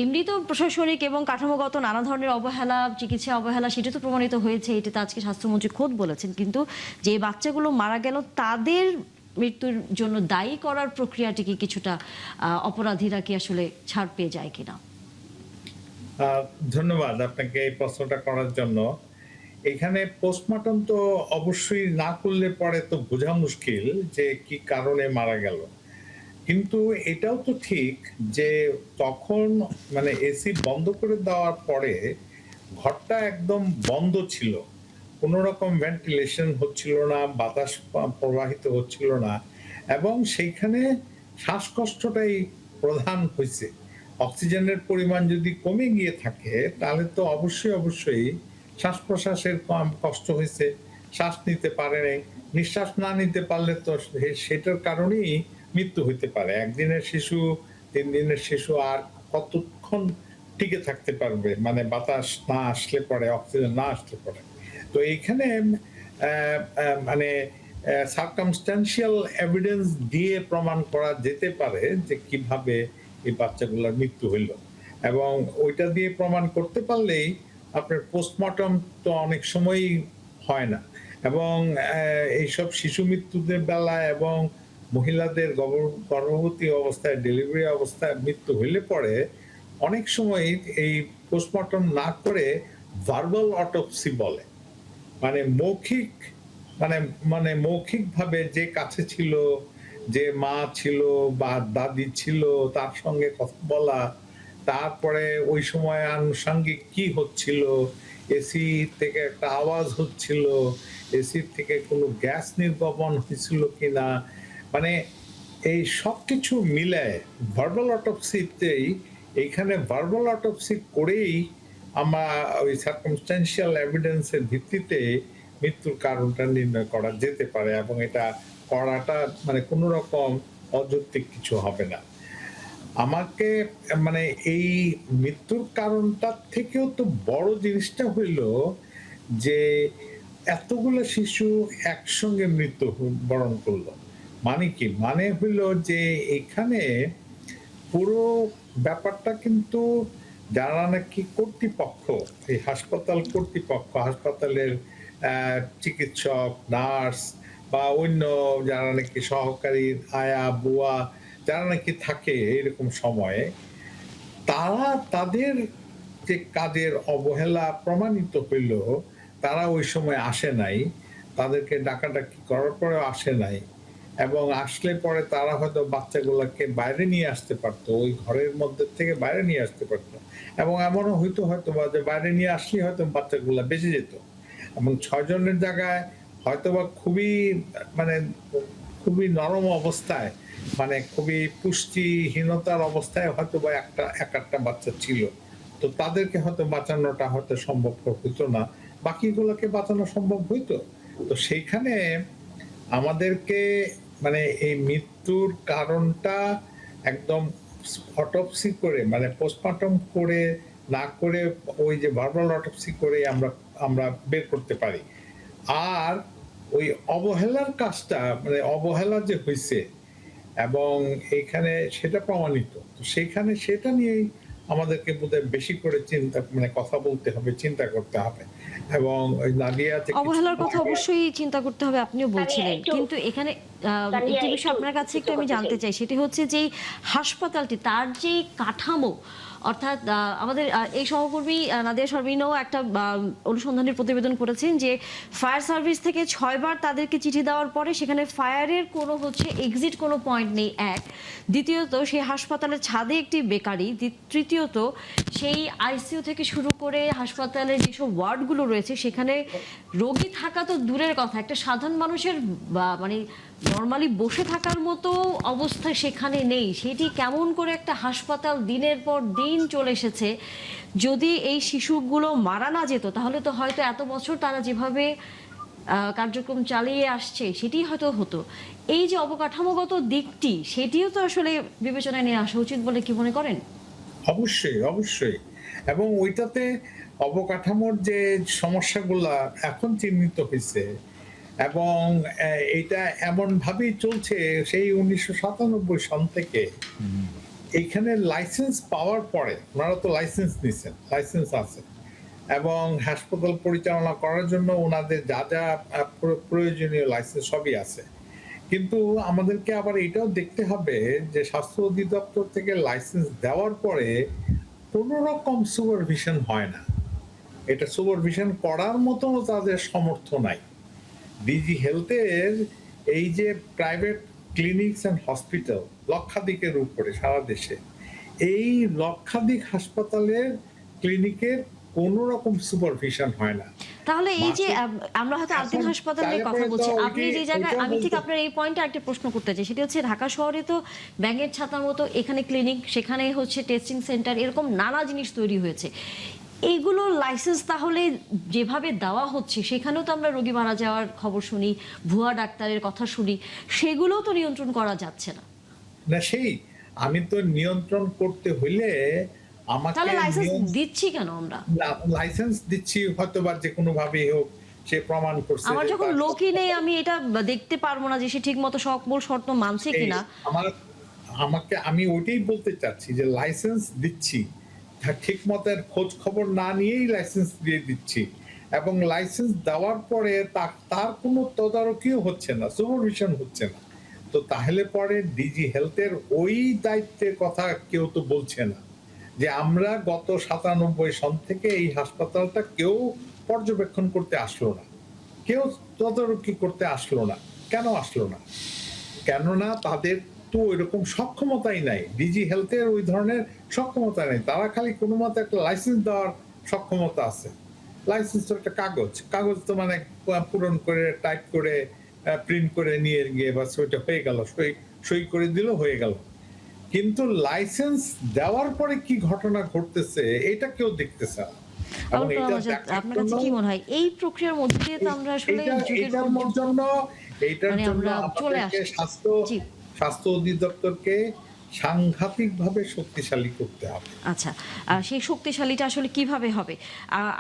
এমনি তো প্রশাসনিক এবং কাঠামোগত নানা ধরনের অবহেলা, চিকিৎসা অবহেলা সেটা তো প্রমাণিত হয়েছে, এটা তো আজকে স্বাস্থ্যমন্ত্রী খোদ বলেছেন, কিন্তু যে বাচ্চাগুলো মারা গেল তাদের মৃত্যুর জন্য দায়ী করার প্রক্রিয়াটি কি কিছুটা অপরাধীরা কি আসলে ছাড় পেয়ে যায় কিনা? ধন্যবাদ আপনাকে এই প্রশ্নটা করার জন্য। এখানে পোস্টমর্টম তো অবশ্যই না করলে পরে তো বোঝা মুশকিল যে কি কারণে মারা গেল, কিন্তু এটাও তো ঠিক যে তখন মানে এসি বন্ধ করে দেওয়ার পরে ঘরটা একদম বন্ধ ছিল, কোনো রকম ভেন্টিলেশন হচ্ছিল না, বাতাস প্রবাহিত হচ্ছিল না, এবং সেইখানে শ্বাসকষ্টটাই প্রধান হয়েছে। অক্সিজেনের পরিমাণ যদি কমে গিয়ে থাকে তাহলে তো অবশ্যই শ্বাস প্রশ্বাসের কষ্ট হয়েছে, শ্বাস নিতে পারে নাই, নিঃশ্বাস না নিতে পারলে তো সেটার কারণেই মৃত্যু হইতে পারে। 1 দিনের শিশু, 3 দিনের শিশু আর কতক্ষণ টিকে থাকতে পারবে, মানে বাতাস না আসলে পরে, অক্সিজেন না আসলে পরে। তো এইখানে মানে সার্কামস্ট্যান্সিয়াল এভিডেন্স দিয়ে প্রমাণ করা যেতে পারে যে কিভাবে এই বাচ্চাগুলোর মৃত্যু হইল, এবং ওইটা দিয়ে প্রমাণ করতে পারলেই আপনার পোস্টমর্টম তো অনেক সময়ই হয় না। এবং এইসব শিশু মৃত্যুদের বেলায় এবং মহিলাদের গর্ভবতী অবস্থায়, ডেলিভারি অবস্থায় মৃত্যু হইলে পরে অনেক সময় এই পোস্টমর্টম না করে ভার্বাল অটোপসি বলে, মানে মৌখিক মানে মৌখিকভাবে যে কাছে ছিল, যে মা ছিল বা দাদি ছিল তার সঙ্গে কথা বলা, তারপরে ওই সময় আনুষঙ্গিক কি হচ্ছিল, এসি থেকে একটা আওয়াজ হচ্ছিল, এসি থেকে কোনো গ্যাস নির্গমন হয়েছিল কিনা, মানে এই সব কিছু মিলায় ভার্বাল অটোপসিতেই, এইখানে ভার্বাল অটোপসি করেই আমরা ওই সার্কামস্ট্যান্সিয়াল এভিডেন্সের ভিত্তিতে মৃত্যুর কারণটা নির্ণয় করা যেতে পারে, এবং এটা করাটা মানে কোনো রকম অযৌক্তিক কিছু হবে না। আমাকে মানে এই মৃত্যুর কারণটার থেকেও তো বড় জিনিসটা হইল যে এতগুলো শিশু একসঙ্গে মৃত্যু বরণ করলো, মানে কি, মানে হইল যে এখানে পুরো ব্যাপারটা কিন্তু যারা নাকি কর্তৃপক্ষ, এই হাসপাতাল কর্তৃপক্ষ, হাসপাতালের চিকিৎসক, নার্স বা অন্য যারা নাকি সহকারী, আয়া, বুয়া যারা নাকি থাকে এরকম সময়ে, তারা তাদের যে কাজের অবহেলা প্রমাণিত হইল, তারা ওই সময় আসে নাই, তাদেরকে ডাকাডাকি করার পরেও আসে নাই, এবং আসলে পরে তারা হয়তো বাচ্চাগুলোকে বাইরে নিয়ে আসতে পারতো, ওই ঘরের মধ্যে থেকে বাইরে নিয়ে আসতে পারতো, এবং এমনও হইতো হয়তো বা যে বাইরে নিয়ে আসলে হয়তো বাচ্চাগুলো বেঁচে যেত, এবং 6 জনের জায়গায় হয়তো বা খুবই নরম অবস্থায়, মানে খুবই পুষ্টিহীনতার অবস্থায় হয়তো বা এক একটা বাচ্চা ছিল, তো তাদেরকে হয়তো বাঁচানোটা হয়তো সম্ভব হইতো না, বাকিগুলোকে বাঁচানো সম্ভব হইতো। তো সেইখানে আমাদেরকে মানে এই মৃত্যুর কারণটা একদম অটোপসি করে, মানে পোস্টমর্টম করে না করে, ওই যে ভার্বাল অটোপসি করে আমরা বের করতে পারি। আর ওই অবহেলার কাজটা, মানে অবহেলা যে হয়েছে এবং এইখানে সেটা প্রমাণিত, তো সেইখানে সেটা নিয়েই আমাদেরকে বোধহয় বেশি করে কথা বলতে হবে, চিন্তা করতে হবে। এবং ওই নাদিয়া অবহেলার কথা অবশ্যই চিন্তা করতে হবে, আপনিও বলছিলেন, একটু- কিন্তু এখানে তানিয়া, একটি বিষয় একটু আপনার কাছে একটু যুক্ত আমি করতে জানতে চাই। চাই, সেটি হচ্ছে যে এই হাসপাতালটি, তার যে কাঠামো, অর্থাৎ আমাদের এই সহকর্মী নাদিয়া শারমিনও একটা অনুসন্ধানের প্রতিবেদন করেছেন যে ফায়ার সার্ভিস থেকে 6 বার তাদেরকে চিঠি দেওয়ার পরে সেখানে ফায়ারের কোনো এক্সিট কোনো পয়েন্ট নেই, এক। দ্বিতীয়ত সেই হাসপাতালের ছাদে একটি বেকারি, তৃতীয়ত সেই আইসিইউ থেকে শুরু করে হাসপাতালের যেসব ওয়ার্ডগুলো রয়েছে সেখানে রোগী থাকা তো দূরের কথা, একটা সাধারণ মানুষের মানে নর্মালি বসে থাকার মতো অবস্থা সেখানে নেই। সেটি কেমন করে একটা হাসপাতাল দিনের পর দিন চলে এসেছে। যদি এই শিশুগুলো মারা না যেত তাহলে তো হয়তো এত বছর তারা যেভাবে কার্যক্রম চালিয়ে আসছে সেটি হয়তো হতো। এই যে অবকাঠামোগত দিকটি, সেটিও তো আসলে বিবেচনায় নিয়ে আসা উচিত বলে কি মনে করেন? অবশ্যই, অবশ্যই। এবং ওইটাতে অবকাঠামোর যে সমস্যাগুলা এখন চিহ্নিত হয়েছে, এবং এটা এমন ভাবেই চলছে সেই 1997 সন থেকে। এইখানে লাইসেন্স পাওয়ার পরে, ওনারা তো লাইসেন্স নিছেন, লাইসেন্স আছে, এবং হাসপাতাল পরিচালনা করার জন্য ওনাদের যা যা প্রয়োজনীয় লাইসেন্স সবই আছে। কিন্তু আমাদেরকে আবার এটাও দেখতে হবে যে স্বাস্থ্য অধিদপ্তর থেকে লাইসেন্স দেওয়ার পরে কোনো রকম সুপারভিশন হয় না, এটা সুপারভিশন করার মতো তাদের সামর্থ্য নাই। ডিজি হেলথের এই যে প্রাইভেট ক্লিনিকস এন্ড হসপিটাল লক্ষাধিকের উপরে সারা দেশে, এই লক্ষাধিক হাসপাতালের ক্লিনিকের কোনো রকম সুপারভিশন হয় না। তাহলে এই যে মাসে- আমরা হয়তো আলতিন এখন হাসপাতালের কথা তারপরে বলছি, তো আপনি ওইটি- যে জায়গায়, ওইটাও আমি ঠিক বলতে- আপনার এই পয়েন্টে একটা প্রশ্ন করতে চাই, সেটা হচ্ছে ঢাকা শহরে তো ব্যাঙের ছাতার মতো এখানে ক্লিনিক, সেখানে হচ্ছে টেস্টিং সেন্টার, এরকম নানা জিনিস তৈরি হয়েছে। এইগুলোর লাইসেন্স তাহলে যেভাবে দেওয়া হচ্ছে সেখানেও তো আমরা রোগী মারা যাওয়ার খবর শুনি, ভুয়া ডাক্তারের কথা শুনি, সেগুলোও তো নিয়ন্ত্রণ করা যাচ্ছে না। না, সেই আমি তো নিয়ন্ত্রণ করতে হইলে আমাকে তাহলে লাইসেন্স দিচ্ছি কেন আমরা? লাইসেন্স দিচ্ছি হয়তো বা যে কোনো ভাবে হোক, সে প্রমাণ করছে আমার যে যখন তার- লোকই নেই, আমি এটা দেখতে পারবো না যে সে ঠিক মতো সকল শর্ত মানছে এই কিনা। আমি ওইটাই বলতে চাচ্ছি যে লাইসেন্স দিচ্ছি, ঠিক মতো খোঁজ খবর না নিয়েই লাইসেন্স দিয়ে দিচ্ছি, এবং লাইসেন্স দেওয়ার পরে তার কোনো তদারকিও হচ্ছে না, সুপারভিশন হচ্ছে না। তো তাহলে পরে ডিজি হেলথের ওই দায়িত্বের কথা কেউ তো বলছে না যে আমরা গত 97 সন থেকে এই হাসপাতালটা কেউ পর্যবেক্ষণ করতে আসলো না, কেউ তদারকি করতে আসলো না। কেন আসলো না? কেননা তাদের তো ওইরকম সক্ষমতাই নাই, ডিজি হেলথের ওই ধরনের সক্ষমতা নেই। তারা খালি কোনো মতে একটা লাইসেন্স দেওয়ার সক্ষমতা আছে। লাইসেন্স তো একটা কাগজ তো মানে পূরণ করে টাইপ করে প্রিন্ট করে নিয়ে গিয়ে বাস ওইটা হয়ে গেল, সই করে দিল, হয়ে গেল। কিন্তু লাইসেন্স দেওয়ার পরে কি ঘটনা ঘটতেছে এটা কেউ দেখতেছে না। এবং আবুল কালাম আজাদ, দেখার আপনার কাছে জন্য- কি মনে হয় এই প্রক্রিয়ার মধ্যে দিয়ে তো আমরা আসলে যুগের এইটার মানে জন্য আমরা চলে আমাদেরকে আসছি। জি। স্বাস্থ্য অধিদপ্তরকে সাংঘাতিকভাবে শক্তিশালী করতে হবে। আচ্ছা, সেই শক্তিশালীটা আসলে কিভাবে হবে?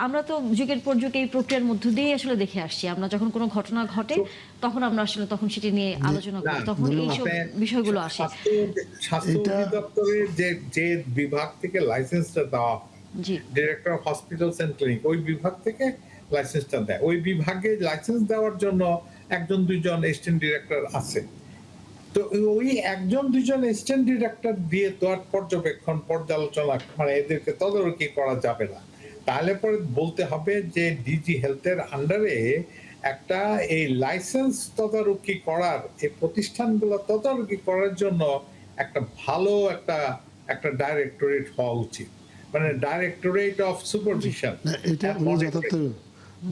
আমরা তো যুগের পর যুগ এই প্রক্রিয়ার মধ্য দিয়ে আসলে দেখে আসছি। আমরা যখন কোনো ঘটনা ঘটে তখন আমরা আসলে তখন সেটি নিয়ে আলোচনা করি, না, তখন এইসব আপনার বিষয়গুলো আসে। স্বাস্থ্য অধিদপ্তরের যে বিভাগ থেকে লাইসেন্সটা দেওয়া হয়, জি, director of hospitals and clinic, ওই বিভাগ থেকে লাইসেন্সটা দেয়। ওই বিভাগে লাইসেন্স দেওয়ার জন্য একজন দুইজন অ্যাসিস্ট্যান্ট ডিরেক্টর আছে। তো ওই একজন দুইজন অ্যাসিস্ট্যান্ট ডিরেক্টর দিয়ে তো আর পর্যবেক্ষণ পর্যালোচনা মানে এদেরকে তদারকি করা যাবে না। তাহলে পরে বলতে হবে যে ডিজি হেলথের আন্ডারে একটা এই লাইসেন্স তদারকি করার, এই প্রতিষ্ঠানগুলো তদারকি করার জন্য একটা ভালো একটা ডাইরেক্টরেট হওয়া উচিত, মানে ডাইরেক্টরেট অফ সুপারভিশন। না, এটা উনি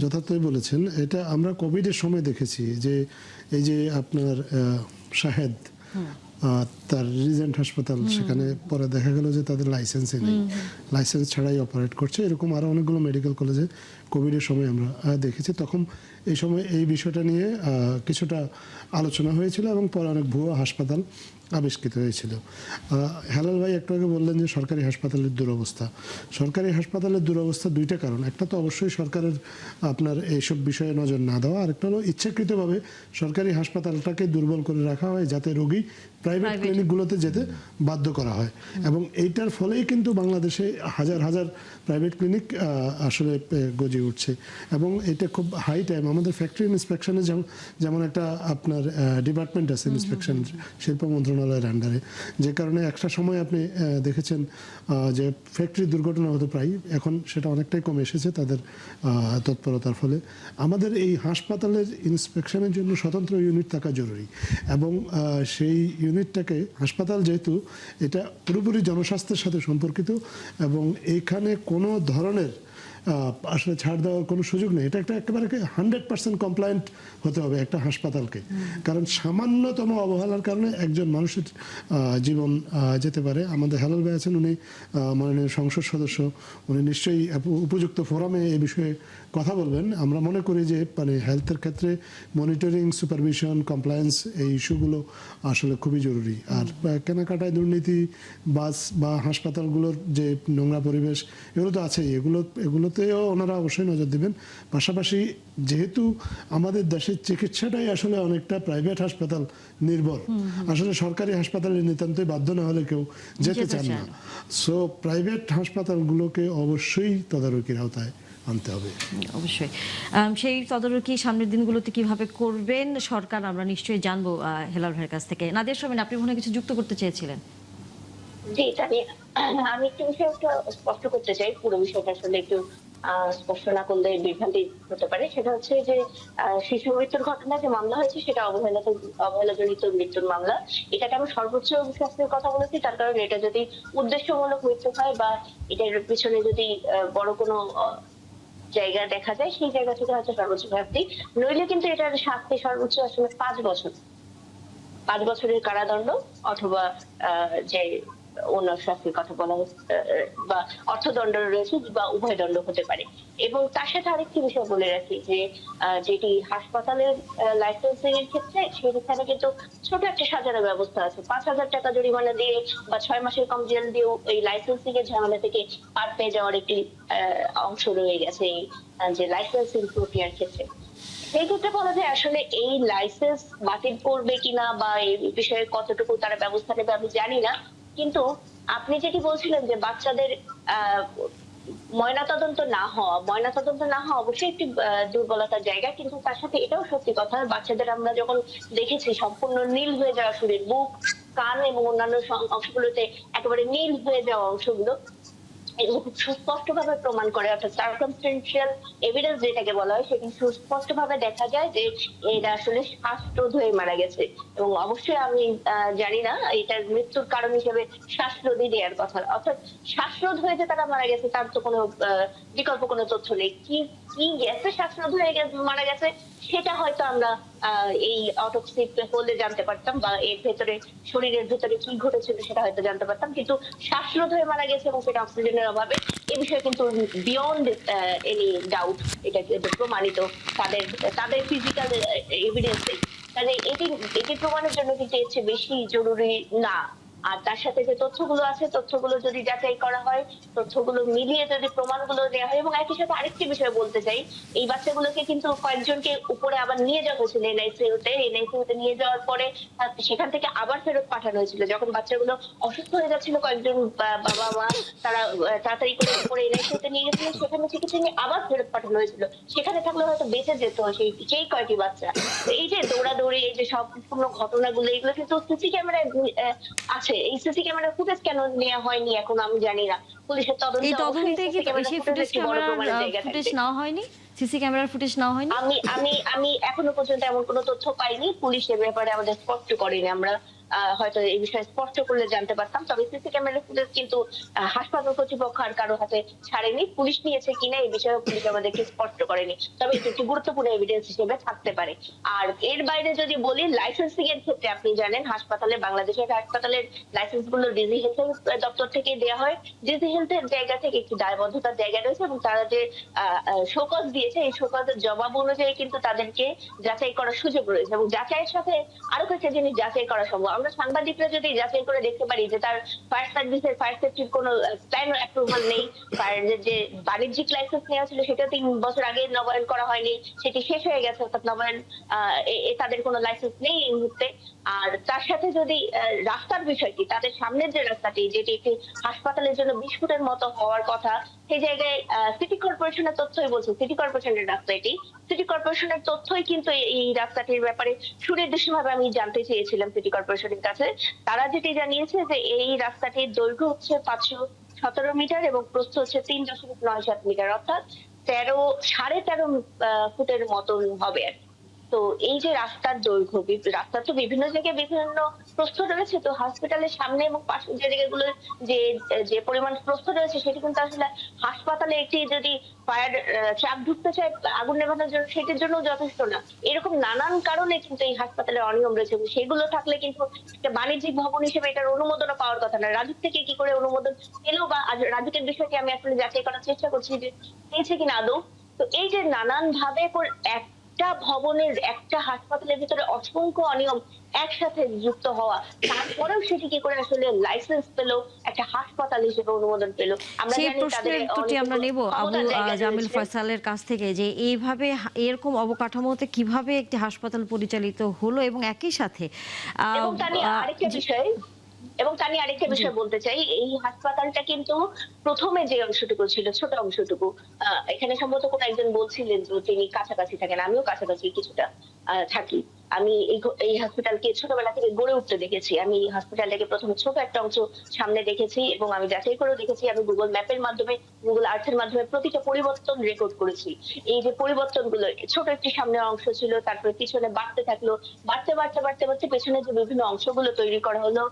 যথার্থই বলেছেন। এটা আমরা কোভিডের সময় দেখেছি যে এই যে আপনার শাহেদ তার রিজেন্ট হাসপাতাল, সেখানে পরে দেখা গেল যে তাদের লাইসেন্সই নেই, লাইসেন্স ছাড়াই অপারেট করছে। এরকম আরো অনেকগুলো মেডিকেল কলেজে কোভিডের সময় আমরা দেখেছি। তখন এই সময় এই বিষয়টা নিয়ে কিছুটা আলোচনা হয়েছিল এবং পরে অনেক ভুয়া হাসপাতাল আবিষ্কৃত হয়েছিল। হেলাল ভাই একটু আগে বললেন যে সরকারি হাসপাতালের দুরবস্থা। সরকারি হাসপাতালের দুরবস্থা দুইটা কারণ। একটা তো অবশ্যই সরকারের আপনার এইসব বিষয়ে নজর না দেওয়া, আরেকটা হলো ইচ্ছাকৃতভাবে সরকারি হাসপাতালটাকে দুর্বল করে রাখা হয় যাতে রোগী প্রাইভেট ক্লিনিকগুলোতে যেতে বাধ্য করা হয়। এবং এইটার ফলেই কিন্তু বাংলাদেশে হাজার হাজার প্রাইভেট ক্লিনিক আসলে গজে উঠছে। এবং এটা খুব হাই টাইম। আমাদের ফ্যাক্টরি ইন্সপেকশনে যেমন একটা আপনার ডিপার্টমেন্ট আছে ইন্সপেকশন, শিল্প মন্ত্রণালয়ের আন্ডারে, যে কারণে একটা সময় আপনি দেখেছেন যে ফ্যাক্টরি দুর্ঘটনা হতো প্রায়, এখন সেটা অনেকটাই কমে এসেছে তাদের তৎপরতার ফলে। আমাদের এই হাসপাতালের ইন্সপেকশনের জন্য স্বতন্ত্র ইউনিট থাকা জরুরি এবং সেই ইউনিটটাকে, হাসপাতাল যেহেতু এটা পুরোপুরি জনস্বাস্থ্যের সাথে সম্পর্কিত এবং এইখানে কোনো ধরনের আসলে ছাড় দেওয়ার কোনো সুযোগ নেই। এটা একেবারে 100% কমপ্লায়েন্ট হতে হবে একটা হাসপাতালকে, কারণ সামান্যতম অবহেলার কারণে একজন মানুষের জীবন যেতে পারে। আমাদের হেলাল ভাই আছেন, উনি মাননীয় সংসদ সদস্য, উনি নিশ্চয়ই উপযুক্ত ফোরামে এই বিষয়ে কথা বলবেন। আমরা মনে করি যে মানে হেলথের ক্ষেত্রে মনিটরিং, সুপারভিশন, কমপ্লায়েন্স এই ইস্যুগুলো আসলে খুবই জরুরি। আর কেনাকাটায় দুর্নীতি, বাস বা হাসপাতালগুলোর যে নোংরা পরিবেশ, এগুলো তো আছেই, এগুলোতেও ওনারা অবশ্যই নজর দিবেন। পাশাপাশি যেহেতু আমাদের দেশের চিকিৎসাটাই আসলে অনেকটা প্রাইভেট হাসপাতাল নির্ভর, আসলে সরকারি হাসপাতালে নিতান্তই বাধ্য না হলে কেউ যেতে চান না। সো প্রাইভেট হাসপাতালগুলোকে অবশ্যই তদারকির আওতায় আনতে হবে। অবশ্যই সেই তদারকি সামনের দিনগুলোতে কিভাবে করবেন সরকার আমরা নিশ্চয়ই জানবো হেলাল ভাইয়ের কাছ থেকে। নাদিয়া শারমিন, আপনি মনে হয় কিছু যুক্ত করতে চেয়েছিলেন? জি, আমি একটু বিষয় স্পষ্ট করতে চাই। পুরো বিষয়টা আসলে একটু স্পষ্ট না করলে বিভ্রান্তি হতে পারে। সেটা হচ্ছে যে শিশু মৃত্যুর ঘটনা যে মামলা হয়েছে সেটা অবহেলাজনিত মৃত্যুর মামলা। এটাকে আমি সর্বোচ্চ শাস্তির কথা বলেছি, তার কারণ এটা যদি উদ্দেশ্যমূলক মৃত্যু হয় বা এটার পিছনে যদি বড় কোনো জায়গা দেখা যায়, সেই জায়গা থেকে হয়তো সর্বোচ্চ শাস্তি, নইলে কিন্তু এটার শাস্তি সর্বোচ্চ আসলে 5 বছর, 5 বছরের কারাদণ্ড অথবা যে অন্য শাস্তির কথা বলা হচ্ছে বা অর্থদণ্ড রয়েছে বা উভয় দণ্ড হতে পারে। এবং তার সাথে আরেকটি বিষয় বলে রাখি যে যেটি হাসপাতালের লাইসেন্সিং এর ক্ষেত্রে সেখানে কিন্তু ছোট একটা সাজানোর ব্যবস্থা আছে। 5,000 টাকা জরিমানা দিয়ে বা 6 মাসের কম জেল দিয়েও এই লাইসেন্সিং এর ঝামেলা থেকে পার পেয়ে যাওয়ার একটি অংশ রয়ে গেছে এই যে লাইসেন্সিং প্রক্রিয়ার ক্ষেত্রে। সেই ক্ষেত্রে বলা যায় আসলে এই লাইসেন্স বাতিল করবে কিনা বা এই বিষয়ে কতটুকু তারা ব্যবস্থা নেবে আমি জানি না, কিন্তু আপনি যেটি বলছিলেন যে বাচ্চাদের ময়নাতদন্ত না হওয়া অবশ্যই একটি দুর্বলতার জায়গা, কিন্তু তার সাথে এটাও সত্যি কথা, বাচ্চাদের আমরা যখন দেখেছি সম্পূর্ণ নীল হয়ে যাওয়া শরীর, বুক, কান এবং অন্যান্য অংশগুলোতে একেবারে নীল হয়ে যাওয়া অংশগুলো সুস্পষ্টভাবে প্রমাণ করে, অর্থাৎ সার্কামস্টেন্সিয়াল এভিডেন্স যেটাকে বলা হয়, সেটি সুস্পষ্টভাবে দেখা যায় যে এরা আসলে শ্বাসরোধ হয়ে মারা গেছে। এবং অবশ্যই আমি জানি না এটার মৃত্যুর কারণ হিসেবে শ্বাসরোধই দেওয়ার কথা, অর্থাৎ শ্বাসরোধ হয়ে যে তারা মারা গেছে তার তো কোনো বিকল্প কোনো তথ্য নেই। কি গ্যাসে শ্বাসরোধ হয়ে মারা গেছে সেটা হয়তো আমরা এই অটোপসি হলে জানতে পারতাম, বা এর ভেতরে শরীরের ভেতরে কি ঘটেছিল সেটা হয়তো জানতে পারতাম, কিন্তু শ্বাসরোধ হয়ে মারা গেছে এবং সেটা অক্সিজেনের অভাবে, এই বিষয়ে কিন্তু বিয়ন্ড এনি ডাউট, এটা কিন্তু প্রমাণিত তাদের ফিজিক্যাল এভিডেন্সে। তাহলে এটি প্রমাণের জন্য কিন্তু এর চেয়ে বেশি জরুরি না আর তার সাথে যে তথ্যগুলো আছে তথ্যগুলো যদি যাচাই করা হয়, তথ্যগুলো মিলিয়ে যদি প্রমাণগুলো দেওয়া হয়, এবং একই সাথে আরেকটি বিষয় বলতে চাই, এই বাচ্চাগুলোকে কিন্তু কয়েকজনকে উপরে আবার নিয়ে যাওয়া হয়েছিল এনআইসিইউতে নিয়ে যাওয়ার পরে সেখান থেকে আবার ফেরত পাঠানো হয়েছিল। যখন বাচ্চাগুলো অসুস্থ হয়ে যাচ্ছিল, কয়েকজন বাবা মা তারা তাড়াতাড়ি করে উপরে এনআইসিইউতে নিয়ে গেছিলেন, সেখানে চিকিৎসা নিয়ে আবার ফেরত পাঠানো হয়েছিল। সেখানে থাকলে হয়তো বেঁচে যেত সেই কয়টি বাচ্চা। তো এই যে দৌড়াদৌড়ি, এই যে সম্পূর্ণ ঘটনাগুলো, এগুলো কিন্তু সিসি ক্যামেরায় আছে। এই সিসি ক্যামেরার ফুটেজ কেন নেওয়া হয়নি এখন আমি জানি না। পুলিশের এই তদন্তে তদন্তে কি সেই ফুটেজ ক্যামেরার জায়গা ফুটেজ থাকবে। নেওয়া হয়নি, সিসি ক্যামেরার ফুটেজ নেওয়া হয়নি? আমি এখনো পর্যন্ত এমন কোনো তথ্য পাইনি। পুলিশ এ ব্যাপারে আমাদের স্পষ্ট করেনি। আমরা হয়তো এই বিষয়ে স্পষ্ট করলে জানতে পারতাম। তবে সিসি ক্যামেরার ফুটেজ কিন্তু হাসপাতাল কর্তৃপক্ষ আর কারো হাতে ছাড়েনি। পুলিশ নিয়েছে কিনা এই বিষয়ে পুলিশ আমাদেরকে স্পষ্ট করেনি। তবে এটি একটি গুরুত্বপূর্ণ এভিডেন্স হিসেবে থাকতে পারে। আর এর বাইরে যদি বলি, লাইসেন্সিং এর ক্ষেত্রে আপনি জানেন হাসপাতালে, বাংলাদেশের হাসপাতালের লাইসেন্স গুলো ডিজি হেলথ দপ্তর থেকে দেওয়া হয়। ডিজি হেলথের জায়গা থেকে একটি দায়বদ্ধতার জায়গা রয়েছে, এবং তারা যে শোকজ দিয়েছে, এই শোকজের জবাব অনুযায়ী কিন্তু তাদেরকে যাচাই করার সুযোগ রয়েছে, এবং যাচাইয়ের সাথে আরো কয়েকটা জিনিস যাচাই করা সম্ভব। আমরা সাংবাদিকরা যদি যাচাই করে দেখতে পারি যে তার ফায়ার সার্ভিসের ফায়ার সেফটির কোনো প্ল্যান অ্যাপ্রুভাল নেই, ফায়ারের যে বাণিজ্যিক লাইসেন্স নেওয়া ছিল সেটা 3 বছর আগে নবায়ন করা হয়নি, সেটি শেষ হয়ে গেছে, অর্থাৎ নবায়ন তাদের কোনো লাইসেন্স নেই এই মুহূর্তে। আর তার সাথে যদি রাস্তার বিষয়টি, তাদের সামনের যে রাস্তাটি, যেটি একটি হাসপাতালের জন্য 20 ফুটের মতো হওয়ার কথা, সেই জায়গায় সিটি কর্পোরেশনের তথ্যই বলছে, সিটি কর্পোরেশনের রাস্তা এটি, সিটি কর্পোরেশনের তথ্যই কিন্তু এই রাস্তাটির ব্যাপারে সুনির্দিষ্টভাবে আমি জানতে চেয়েছিলাম সিটি কর্পোরেশনের কাছে। তারা যেটি জানিয়েছে যে এই রাস্তাটির দৈর্ঘ্য হচ্ছে 517 মিটার এবং প্রস্থ হচ্ছে 3.97 মিটার, অর্থাৎ 13.5 ফুটের মতন হবে আর কি। তো এই যে রাস্তার দৈর্ঘ্য, রাস্তা তো বিভিন্ন জায়গায় বিভিন্ন প্রস্থ রয়েছে, তো হসপিটালের সামনে এবং পাশে যে জায়গাগুলো যে পরিমাণ প্রস্থ রয়েছে, সেটি কিন্তু আসলে হাসপাতালে একটি যদি ফায়ার ট্রাক ঢুকতে চায় আগুন নেভানোর জন্য, সেটির জন্য যথেষ্ট না। এরকম নানান কারণে কিন্তু এই হাসপাতালের অনিয়ম রয়েছে, এবং সেগুলো থাকলে কিন্তু একটা বাণিজ্যিক ভবন হিসেবে এটার অনুমোদনও পাওয়ার কথা না। রাজুক থেকে কি করে অনুমোদন পেলো, বা রাজুকের বিষয়টি আমি আসলে যাচাই করার চেষ্টা করছি যে পেয়েছে কিনা আদৌ। তো এই যে নানান ভাবে একটা ভবনের, একটা হাসপাতালের ভিতরে অসংখ্য অনিয়ম একসাথে যুক্ত হওয়া, তারপরেও সেটি কি করে আসলে লাইসেন্স পেলো, একটা হাসপাতাল হিসেবে অনুমোদন পেলো, আমরা সেই জানি প্রশ্নের উত্তরটি আমরা নেব আবু জামিল ফয়সালের কাছ থেকে, যে এইভাবে এরকম অবকাঠামোতে কিভাবে একটি হাসপাতাল পরিচালিত হলো, এবং একই সাথে এবং তা নিয়ে আরেকটা বিষয় বলতে চাই। এই হাসপাতালটা কিন্তু প্রথমে যে অংশটুকু ছিল, ছোট অংশটুকু, এখানে সম্ভবত কোন একজন বলছিলেন যে তিনি কাছাকাছি থাকেন, আমিও কাছাকাছি কিছুটা থাকি। আমি এই হসপিটালকে ছোটবেলা থেকে গড়ে উঠতে দেখেছি। আমি এই হসপিটালটাকে প্রথমে ছোট একটা অংশ সামনে দেখেছি, এবং আমি যাচাই করে দেখেছি, আমি গুগল ম্যাপের মাধ্যমে, গুগল আর্থের মাধ্যমে প্রতিটা পরিবর্তন রেকর্ড করেছি। এই যে পরিবর্তনগুলো, ছোট একটি সামনের অংশ ছিল, তারপরে পিছনে বাড়তে থাকলো, বাড়তে পেছনে যে বিভিন্ন অংশগুলো তৈরি করা হলো,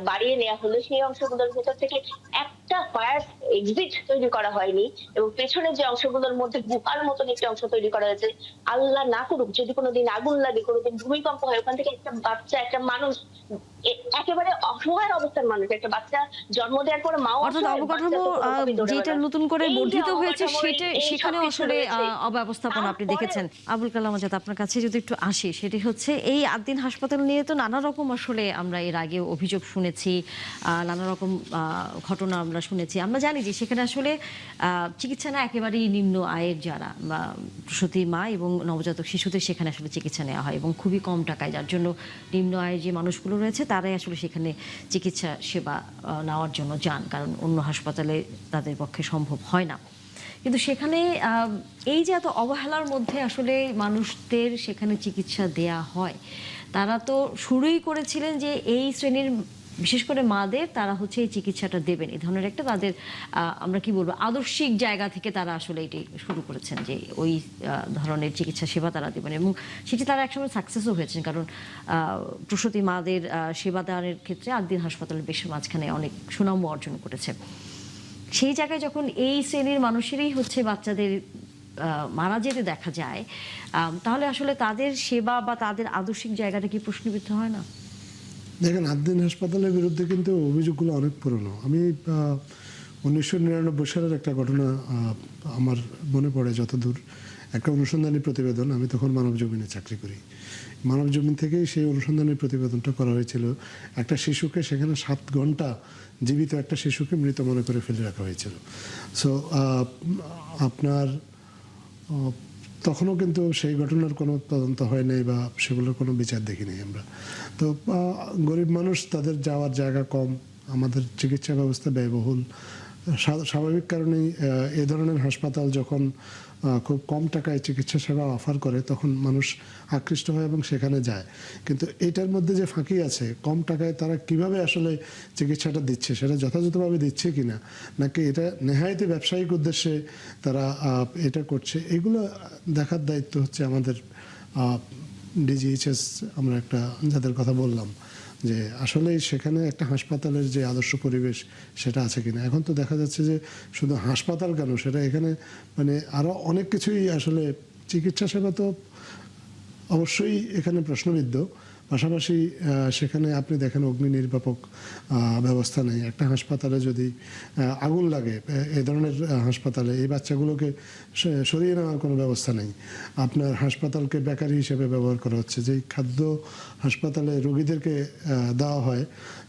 বাড়িয়ে নেওয়া হলো, সেই অংশগুলোর ভেতর থেকে একটা ফায়ার এক্সিট তৈরি করা হয়নি, এবং পেছনের যে অংশগুলোর মধ্যে গুহার মতন একটি অংশ তৈরি করা হয়েছে। আল্লাহ না করুক যদি কোনোদিন আগুন লাগে, কোনোদিন ভূমিকম্প হয়, ওখান থেকে একটা বাচ্চা, একটা মানুষ, একেবারে অসহায় অবস্থার মানুষ, একটা বাচ্চা জন্ম দেওয়ার পরে মাও, অর্থাৎ অবকাঠামো যেটা নতুন করে বর্ধিত হয়েছে সেখানে আসলে অব্যবস্থাপনা আপনি দেখেছেন। আবুল কালাম আজাদ, আপনার কাছে যদি একটু আসি, সেটি হচ্ছে এই আদ্দিন হাসপাতাল নিয়ে তো নানা রকম আসলে আমরা এর আগে অভিযোগ শুনেছি, নানা রকম ঘটনা আমরা শুনেছি। আমরা জানি যে সেখানে আসলে চিকিৎসা না একেবারেই নিম্ন আয়ের যারা প্রসূতি মা এবং নবজাতক শিশুদের সেখানে আসলে চিকিৎসা নেওয়া হয়, এবং খুবই কম টাকায়, যার জন্য নিম্ন আয়ের যে মানুষগুলো রয়েছে তারাই আসলে সেখানে চিকিৎসা সেবা নেওয়ার জন্য যান, কারণ অন্য হাসপাতালে তাদের পক্ষে সম্ভব হয় না। কিন্তু সেখানে এই যে এত অবহেলার মধ্যে আসলে মানুষদের সেখানে চিকিৎসা দেয়া হয়, তারা তো শুরুই করেছিলেন যে এই শ্রেণীর বিশেষ করে মাদের তারা হচ্ছে এই চিকিৎসাটা দেবেন, এই ধরনের একটা তাদের আমরা কি বলবো আদর্শিক জায়গা থেকে তারা আসলে এটি শুরু করেছেন যে ওই ধরনের চিকিৎসা সেবা তারা দেবেন, এবং সেটি তারা একসময় সাকসেসও হয়েছেন, কারণ প্রসূতি মাদের সেবা দেওয়ার ক্ষেত্রে আদ্দিন হাসপাতাল বেশ মাঝখানে অনেক সুনাম অর্জন করেছে। সেই জায়গায় যখন এই শ্রেণীর মানুষেরই হচ্ছে বাচ্চাদের মারা যেতে দেখা যায়, তাহলে আসলে তাদের সেবা বা তাদের আদর্শিক জায়গাটা কি প্রশ্নবিদ্ধ হয় না? দেখেন, আদ্দিন হাসপাতালের বিরুদ্ধে কিন্তু অভিযোগগুলো অনেক পুরনো। আমি 1999 সালের একটা ঘটনা আমার মনে পড়ে যতদূর, একটা অনুসন্ধানী প্রতিবেদন, আমি তখন মানব জমিনে চাকরি করি। মানবজমিন থেকেই সেই অনুসন্ধানের প্রতিবেদনটা করা হয়েছিল। একটা শিশুকে সেখানে 7 ঘন্টা জীবিত একটা শিশুকে মৃত মনে করে ফেলে রাখা হয়েছিল। সো আপনার তখনও কিন্তু সেই ঘটনার কোনো তদন্ত হয় নাই বা সেগুলোর কোনো বিচার দেখিনি আমরা। তো গরিব মানুষ, তাদের যাওয়ার জায়গা কম, আমাদের চিকিৎসা ব্যবস্থা ব্যয়বহুল, স্বাভাবিক কারণেই এ ধরনের হাসপাতাল যখন খুব কম টাকায় চিকিৎসা সেবা অফার করে তখন মানুষ আকৃষ্ট হয় এবং সেখানে যায়। কিন্তু এটার মধ্যে যে ফাঁকি আছে, কম টাকায় তারা কিভাবে আসলে চিকিৎসাটা দিচ্ছে, সেটা যথাযথভাবে দিচ্ছে কিনা, নাকি এটা নেহায়েতে ব্যবসায়িক উদ্দেশ্যে তারা এটা করছে, এগুলো দেখার দায়িত্ব হচ্ছে আমাদের ডিজিএইচএস, আমরা একটা যাদের কথা বললাম, যে আসলে সেখানে একটা হাসপাতালের যে আদর্শ পরিবেশ সেটা আছে কিনা। এখন তো দেখা যাচ্ছে যে শুধু হাসপাতাল কেন, সেটা এখানে মানে আরো অনেক কিছুই, আসলে চিকিৎসা সেবা তো অবশ্যই এখানে প্রশ্নবিদ্ধ, পাশাপাশি সেখানে আপনি দেখেন অগ্নি নির্বাপক ব্যবস্থা নেই। একটা হাসপাতালে যদি আগুন লাগে, এই ধরনের হাসপাতালে এই বাচ্চাগুলোকে সরিয়ে নেওয়ার কোনো ব্যবস্থা নেই। আপনার হাসপাতালকে বেকারি হিসেবে ব্যবহার করা হচ্ছে। যেই খাদ্য হাসপাতালে রোগীদেরকে দেওয়া হয়,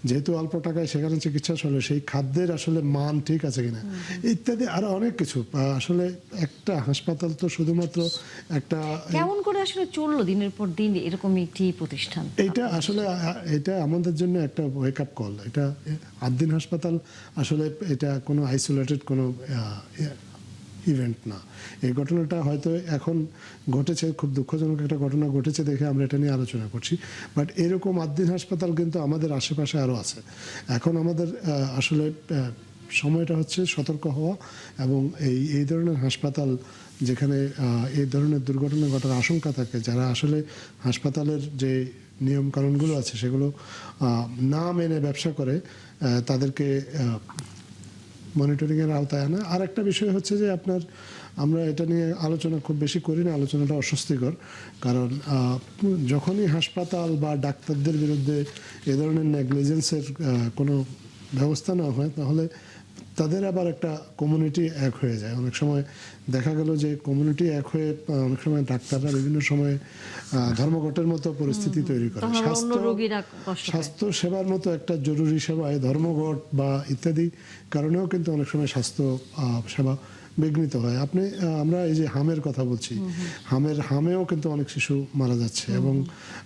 যেহেতু অল্প টাকায় সেখানে চিকিৎসা চলে, সেই খাদ্যের আসলে মান ঠিক আছে কিনা, ইত্যাদি আরো অনেক কিছু। আসলে একটা হাসপাতাল তো শুধুমাত্র একটা, কেমন করে আসলে চললো দিনের পর দিন এরকম একটি প্রতিষ্ঠান? এটা আসলে এটা আমাদের জন্য একটা ওয়েক আপ কল। এটা আদ্দিন হাসপাতাল আসলে এটা কোনো আইসোলেটেড কোনো ইভেন্ট না। এই ঘটনাটা হয়তো এখন ঘটেছে, খুব দুঃখজনক একটা ঘটনা ঘটেছে দেখে আমরা এটা নিয়ে আলোচনা করছি, বাট এরকম আদ্দিন হাসপাতাল কিন্তু আমাদের আশেপাশে আরও আছে। এখন আমাদের আসলে সময়টা হচ্ছে সতর্ক হওয়া, এবং এই ধরনের হাসপাতাল যেখানে এই ধরনের দুর্ঘটনা ঘটার আশঙ্কা থাকে, যারা আসলে হাসপাতালের যে নিয়ম কানুনগুলো আছে সেগুলো না মেনে ব্যবসা করে, তাদেরকে মনিটরিংয়ের আওতায় আনা। আর একটা বিষয় হচ্ছে যে আপনার, আমরা এটা নিয়ে আলোচনা খুব বেশি করি না, আলোচনাটা অস্বস্তিকর, কারণ যখনই হাসপাতাল বা ডাক্তারদের বিরুদ্ধে এ ধরনের নেগলিজেন্সের কোনো ব্যবস্থা না হয়, তাহলে তাদের আবার একটা কমিউনিটি এক হয়ে যায়। অনেক সময় দেখা গেল যে কমিউনিটি এক হয়ে অনেক সময় ডাক্তাররা বিভিন্ন সময় ধর্মঘটের মতো পরিস্থিতি তৈরি করে। স্বাস্থ্য সেবার মতো একটা জরুরি সেবায় ধর্মঘট বা ইত্যাদি কারণেও কিন্তু অনেক সময় স্বাস্থ্য সেবা বিঘ্নিত হয়। আমরা এই যে হামের কথা বলছি, হামেও কিন্তু অনেক শিশু মারা যাচ্ছে, এবং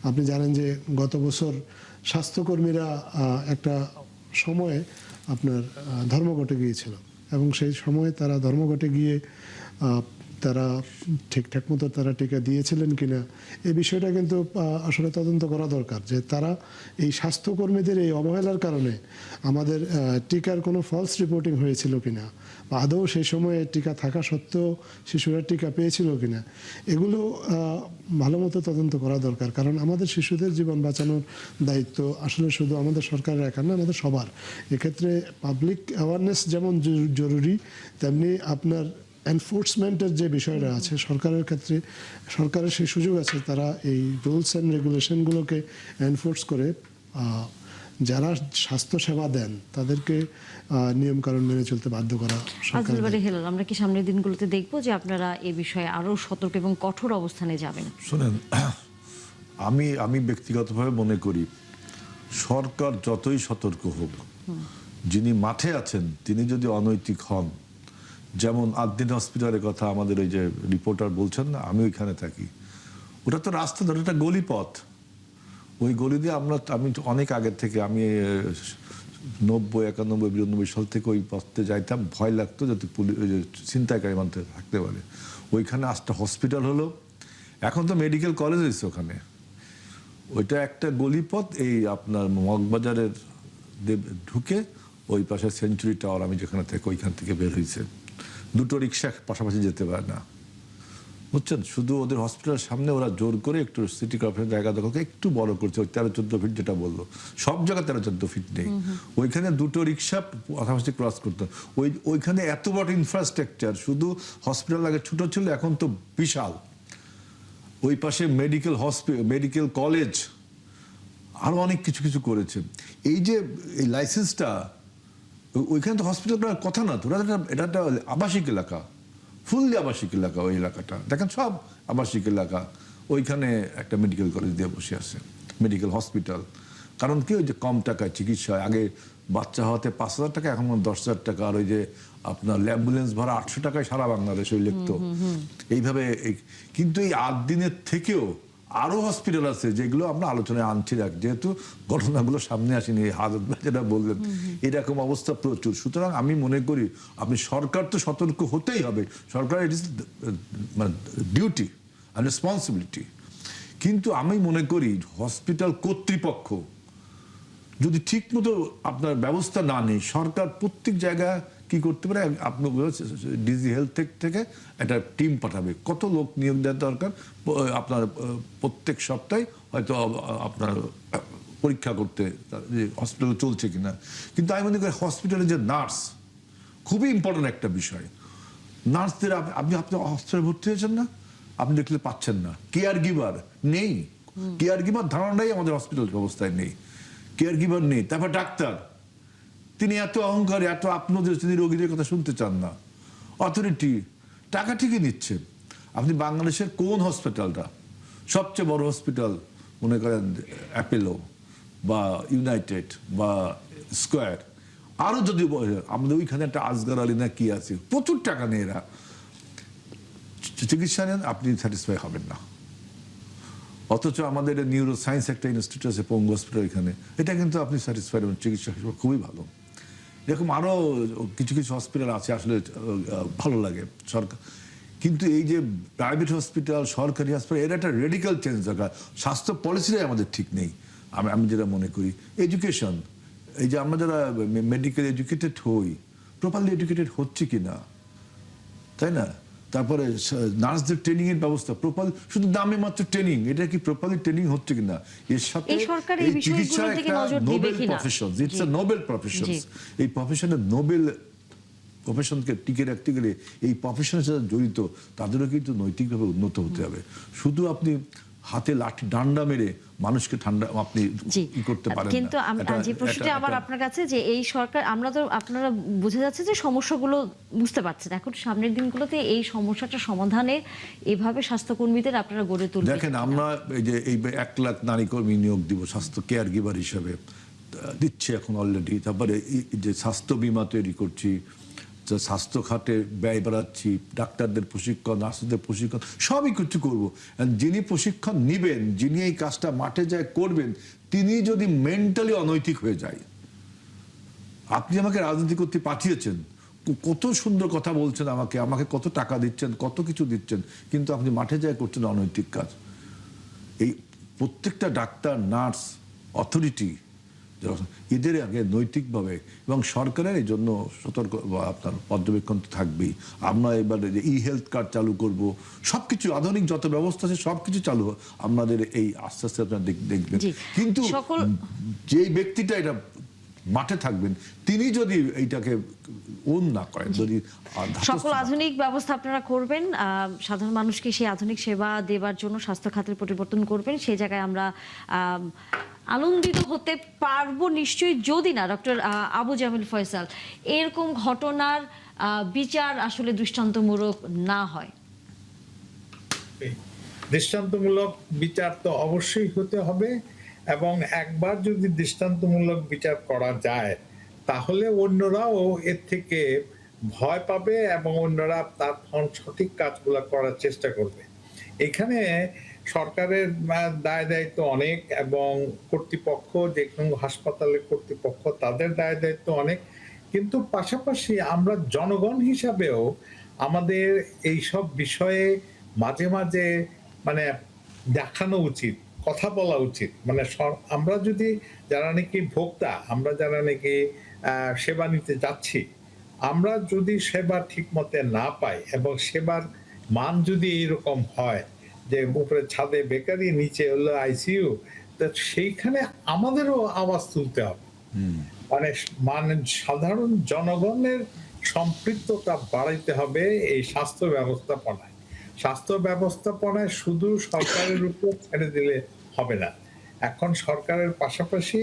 আপনি জানেন যে গত বছর স্বাস্থ্যকর্মীরা একটা সময়ে আপনার ধর্মঘটে গিয়েছিল, এবং সেই সময় তারা ধর্মঘটে গিয়ে তারা ঠিকঠাক মতো তারা টিকা দিয়েছিলেন কিনা এই বিষয়টা কিন্তু আসলে তদন্ত করা দরকার, যে তারা এই স্বাস্থ্যকর্মীদের এই অবহেলার কারণে আমাদের টিকার কোনো ফলস রিপোর্টিং হয়েছিল কিনা, বা আদৌ সেই সময়ে টিকা থাকা সত্ত্বেও শিশুরা টিকা পেয়েছিল কিনা, এগুলো ভালো মতো তদন্ত করা দরকার। কারণ আমাদের শিশুদের জীবন বাঁচানোর দায়িত্ব আসলে শুধু আমাদের সরকারের একার না, আমাদের সবার। এক্ষেত্রে পাবলিক অ্যাওয়ারনেস যেমন জরুরি, তেমনি আপনার এনফোর্সমেন্টের যে বিষয়টা আছে সরকারের ক্ষেত্রে, সরকারের সেই সুযোগ আছে, তারা এই রুলস অ্যান্ড রেগুলেশনগুলোকে এনফোর্স করে যারা স্বাস্থ্য সেবা দেন তাদেরকে নিয়মকানুন মেনে চলতে বাধ্য করা। হেলাল, আমরা কি সামনের দিনগুলোতে দেখবো যে আপনারা এ বিষয়ে আরো সতর্ক এবং কঠোর অবস্থানে যাবেন? শোনেন, আমি ব্যক্তিগতভাবে মনে করি সরকার যতই সতর্ক হোক, যিনি মাঠে আছেন তিনি যদি অনৈতিক হন, যেমন আদ্দিন হসপিটালের কথা আমাদের ওই যে রিপোর্টার বলছেন না, আমি ওইখানে থাকি, ওটা তো রাস্তা ধরে একটা গলিপথ, ওই গলি দিয়ে আমি অনেক আগের থেকে, আমি 90, 91, 92 সাল থেকে ওই পথে যাইতাম, ভয় লাগতো যাতে ছিনতাইকারী মানতে থাকতে পারে। ওইখানে আজটা হসপিটাল হলো, এখন তো মেডিকেল কলেজ হয়েছে ওখানে। ওইটা একটা গলিপথ, এই আপনার মগবাজারের ঢুকে ওই পাশে সেঞ্চুরি টাওয়ার, আমি যেখানে থেকে ওইখান থেকে বের হয়েছে, দুটো রিক্সা পাশাপাশি যেতে পারে না, বুঝছেন। শুধু ওদের হসপিটালের সামনে ওরা জোর করে একটু সিটি কর্পোরেশন জায়গা দখলকে একটু বড় করছে, ওই 13-14 ফিট যেটা বললো, সব জায়গায় 13-14 ফিট নেই, ওইখানে দুটো রিক্সা পাশাপাশি ক্রস করতে। ওইখানে এত বড় ইনফ্রাস্ট্রাকচার, শুধু হসপিটাল আগে ছোট ছিল, এখন তো বিশাল। ওই পাশে মেডিকেল কলেজ, আরো অনেক কিছু কিছু করেছে। এই যে এই লাইসেন্সটা, ওইখানে তো হসপিটাল করার কথা না তো, এটা একটা আবাসিক এলাকা, ফুললি আবাসিক এলাকা। ওই এলাকাটা দেখেন, সব আবাসিক এলাকা, ওইখানে একটা মেডিকেল কলেজ দিয়ে বসে আছে, মেডিকেল হসপিটাল। কারণ কি, ওই যে কম টাকায় চিকিৎসা হয়। আগে বাচ্চা হওয়াতে 5,000 টাকা, এখন 10,000 টাকা। আর ওই যে আপনার অ্যাম্বুলেন্স ভাড়া 800 টাকায় সারা বাংলাদেশ ওই লিখতো এইভাবে। কিন্তু এই 8 দিনের থেকেও আরো হসপিটাল আছে যেগুলো আমরা আলোচনায় আনছি রাখ, যেহেতু ঘটনাগুলো সামনে আসেনি। হাজত ভাই যেটা বললেন, এরকম অবস্থা প্রচুর। সুতরাং আমি মনে করি আপনি, সরকার তো সতর্ক হতেই হবে, সরকার ইট ইস মানে ডিউটি আর রেসপন্সিবিলিটি। কিন্তু আমি মনে করি হসপিটাল কর্তৃপক্ষ যদি ঠিক মতো আপনার ব্যবস্থা না নেই, সরকার প্রত্যেক জায়গায় কি করতে পারে, আপনার ডিজি হেলথ থেকে একটা টিম পাঠাবে। কত লোক নিয়োগ দেওয়ার দরকার, আপনার প্রত্যেক সপ্তাহে হয়তো আপনার পরীক্ষা করতে যে হসপিটাল চলছে কিনা। কিন্তু আমি মনে করি হসপিটালে যে নার্স, খুবই ইম্পর্টেন্ট একটা বিষয়। নার্সদের আপনি হসপিটালে ভর্তি হয়েছেন না, আপনি দেখলে পাচ্ছেন না। কেয়ার গিভার নেই, কেয়ার গিভার ধারণাই আমাদের হসপিটাল ব্যবস্থায় নেই, কেয়ার গিভার নেই। তারপর ডাক্তার, তিনি এত অহংকারী, এত আপনাদের, তিনি রোগীদের কথা শুনতে চান না। অথরিটি টাকা ঠিকই নিচ্ছেন। আপনি বাংলাদেশের কোন হসপিটালটা, সবচেয়ে বড় হসপিটাল মনে করেন অ্যাপেলো বা ইউনাইটেড বা স্কোয়ার, আরো যদি আমাদের ওইখানে একটা আসগর আলী না কি আছে, প্রচুর টাকা নেই এরা, চিকিৎসা নেন, আপনি স্যাটিসফাই হবেন না। অথচ আমাদের নিউরো সায়েন্স একটা ইনস্টিটিউট আছে পঙ্গু হসপিটাল, এখানে এটা কিন্তু আপনি স্যাটিসফাইড হবেন, চিকিৎসা হিসেবে খুবই ভালো। এরকম আরো কিছু কিছু হসপিটাল আছে, আসলে ভালো লাগে সরকার। কিন্তু এই যে প্রাইভেট হসপিটাল, সরকারি হসপিটাল, এর একটা রেডিক্যাল চেঞ্জ দরকার। স্বাস্থ্য পলিসিটাই আমাদের ঠিক নেই আমি যেটা মনে করি। এডুকেশন, এই যে আমরা যারা মেডিকেল এডুকেটেড হই, প্রপারলি এডুকেটেড হচ্ছে কিনা, তাই না? তারপরে নার্সদের ট্রেনিং এর ব্যবস্থা প্রপার, শুধু নামে মাত্র ট্রেনিং, এটা কি প্রপারলি ট্রেনিং হচ্ছে কিনা, এর সাথে এই সরকার এই এই বিষয়গুলোর চিকিৎসা দিকে একটা নজর দিবে নোবেল কিনা? Profession, it's a noble profession. জি। এই প্রফেশনের নোবেল প্রফেশনকে টিকে রাখতে গেলে এই প্রফেশনের সাথে জড়িত তাদেরও কিন্তু নৈতিকভাবে উন্নত হতে হবে। শুধু আপনি হাতে লাঠি ডান্ডা মেরে মানুষকে ঠান্ডা আপনি ই করতে পারেন না। কিন্তু যে প্রশ্নটি আমার আপনার কাছে, যে এই সরকার, আমরা তো, আপনারা বোঝা যাচ্ছে যে সমস্যাগুলো বুঝতে পারছেন, এখন সামনের দিনগুলোতে এই সমস্যাটা সমাধানে এভাবে স্বাস্থ্যকর্মীদের আপনারা গড়ে তুলবেন। দেখেন, আমরা এই যে এই 1 লাখ নারী কর্মী নিয়োগ দিব স্বাস্থ্য কেয়ার গিভার হিসাবে, দিচ্ছে এখন অলরেডি। তারপরে এই যে স্বাস্থ্য বীমা তৈরি করছি, স্বাস্থ্য খাতে ব্যয় বাড়াচ্ছি, ডাক্তারদের প্রশিক্ষণ, নার্সদের প্রশিক্ষণ, সবই কিছু করবো। যিনি প্রশিক্ষণ নিবেন, যিনি এই কাজটা মাঠে যায় করবেন, তিনি যদি মেন্টালি অনৈতিক হয়ে যায়, আপনি আমাকে রাজনীতি করতে পাঠিয়েছেন, কত সুন্দর কথা বলছেন, আমাকে কত টাকা দিচ্ছেন, কত কিছু দিচ্ছেন, কিন্তু আপনি মাঠে যায় করছেন অনৈতিক কাজ। এই প্রত্যেকটা ডাক্তার, নার্স, অথরিটি, এদের আগে নৈতিকভাবে এবং সরকারের এই জন্য সতর্ক আপনার পর্যবেক্ষণ তো থাকবেই। আমরা এবারে যে ই হেলথ কার্ড চালু করব, সবকিছু আধুনিক যত ব্যবস্থা আছে সবকিছু চালু আমাদের এই আস্তে আস্তে আপনারা দেখবেন। কিন্তু যে ব্যক্তিটা এটা মাঠে থাকবেন, তিনি যদি এইটাকে ওন না করেন, যদি সকল আধুনিক ব্যবস্থা আপনারা করবেন, সাধারণ মানুষকে সেই আধুনিক সেবা দেবার জন্য স্বাস্থ্য খাতের পরিবর্তন করবেন, সেই জায়গায় আমরা আনন্দিত হতে পারবো নিশ্চয়ই, যদি না ডক্টর আবু জামিল ফয়সাল এরকম ঘটনার বিচার আসলে দৃষ্টান্তমূলক না হয়। দৃষ্টান্তমূলক বিচার তো অবশ্যই হতে হবে, এবং একবার যদি দৃষ্টান্তমূলক বিচার করা যায় তাহলে অন্যরাও এর থেকে ভয় পাবে এবং অন্যরা তার সঠিক কাজগুলো করার চেষ্টা করবে। এখানে সরকারের দায় দায়িত্ব অনেক, এবং কর্তৃপক্ষ, যে কোনো হাসপাতালের কর্তৃপক্ষ, তাদের দায় দায়িত্ব অনেক। কিন্তু পাশাপাশি আমরা জনগণ হিসাবেও আমাদের এই সব বিষয়ে মাঝে মাঝে মানে দেখানো উচিত, কথা বলা উচিত। মানে আমরা যদি, যারা নাকি ভোক্তা, আমরা যারা নাকি সেবা নিতে যাচ্ছি, আমরা যদি সেবা ঠিক মতে না পাই এবং সেবার মান যদি এইরকম হয় যে উপরে ছাদে বেকারি, নিচে হলো আইসিইউ, তো সেইখানে আমাদেরও আওয়াজ তুলতে হবে। মানে সাধারণ জনগণের সম্পৃক্ততা বাড়াইতে হবে এই স্বাস্থ্য ব্যবস্থাপনায়। স্বাস্থ্য ব্যবস্থাপনায় শুধু সরকারের উপর ছেড়ে দিলে হবে না। এখন সরকারের পাশাপাশি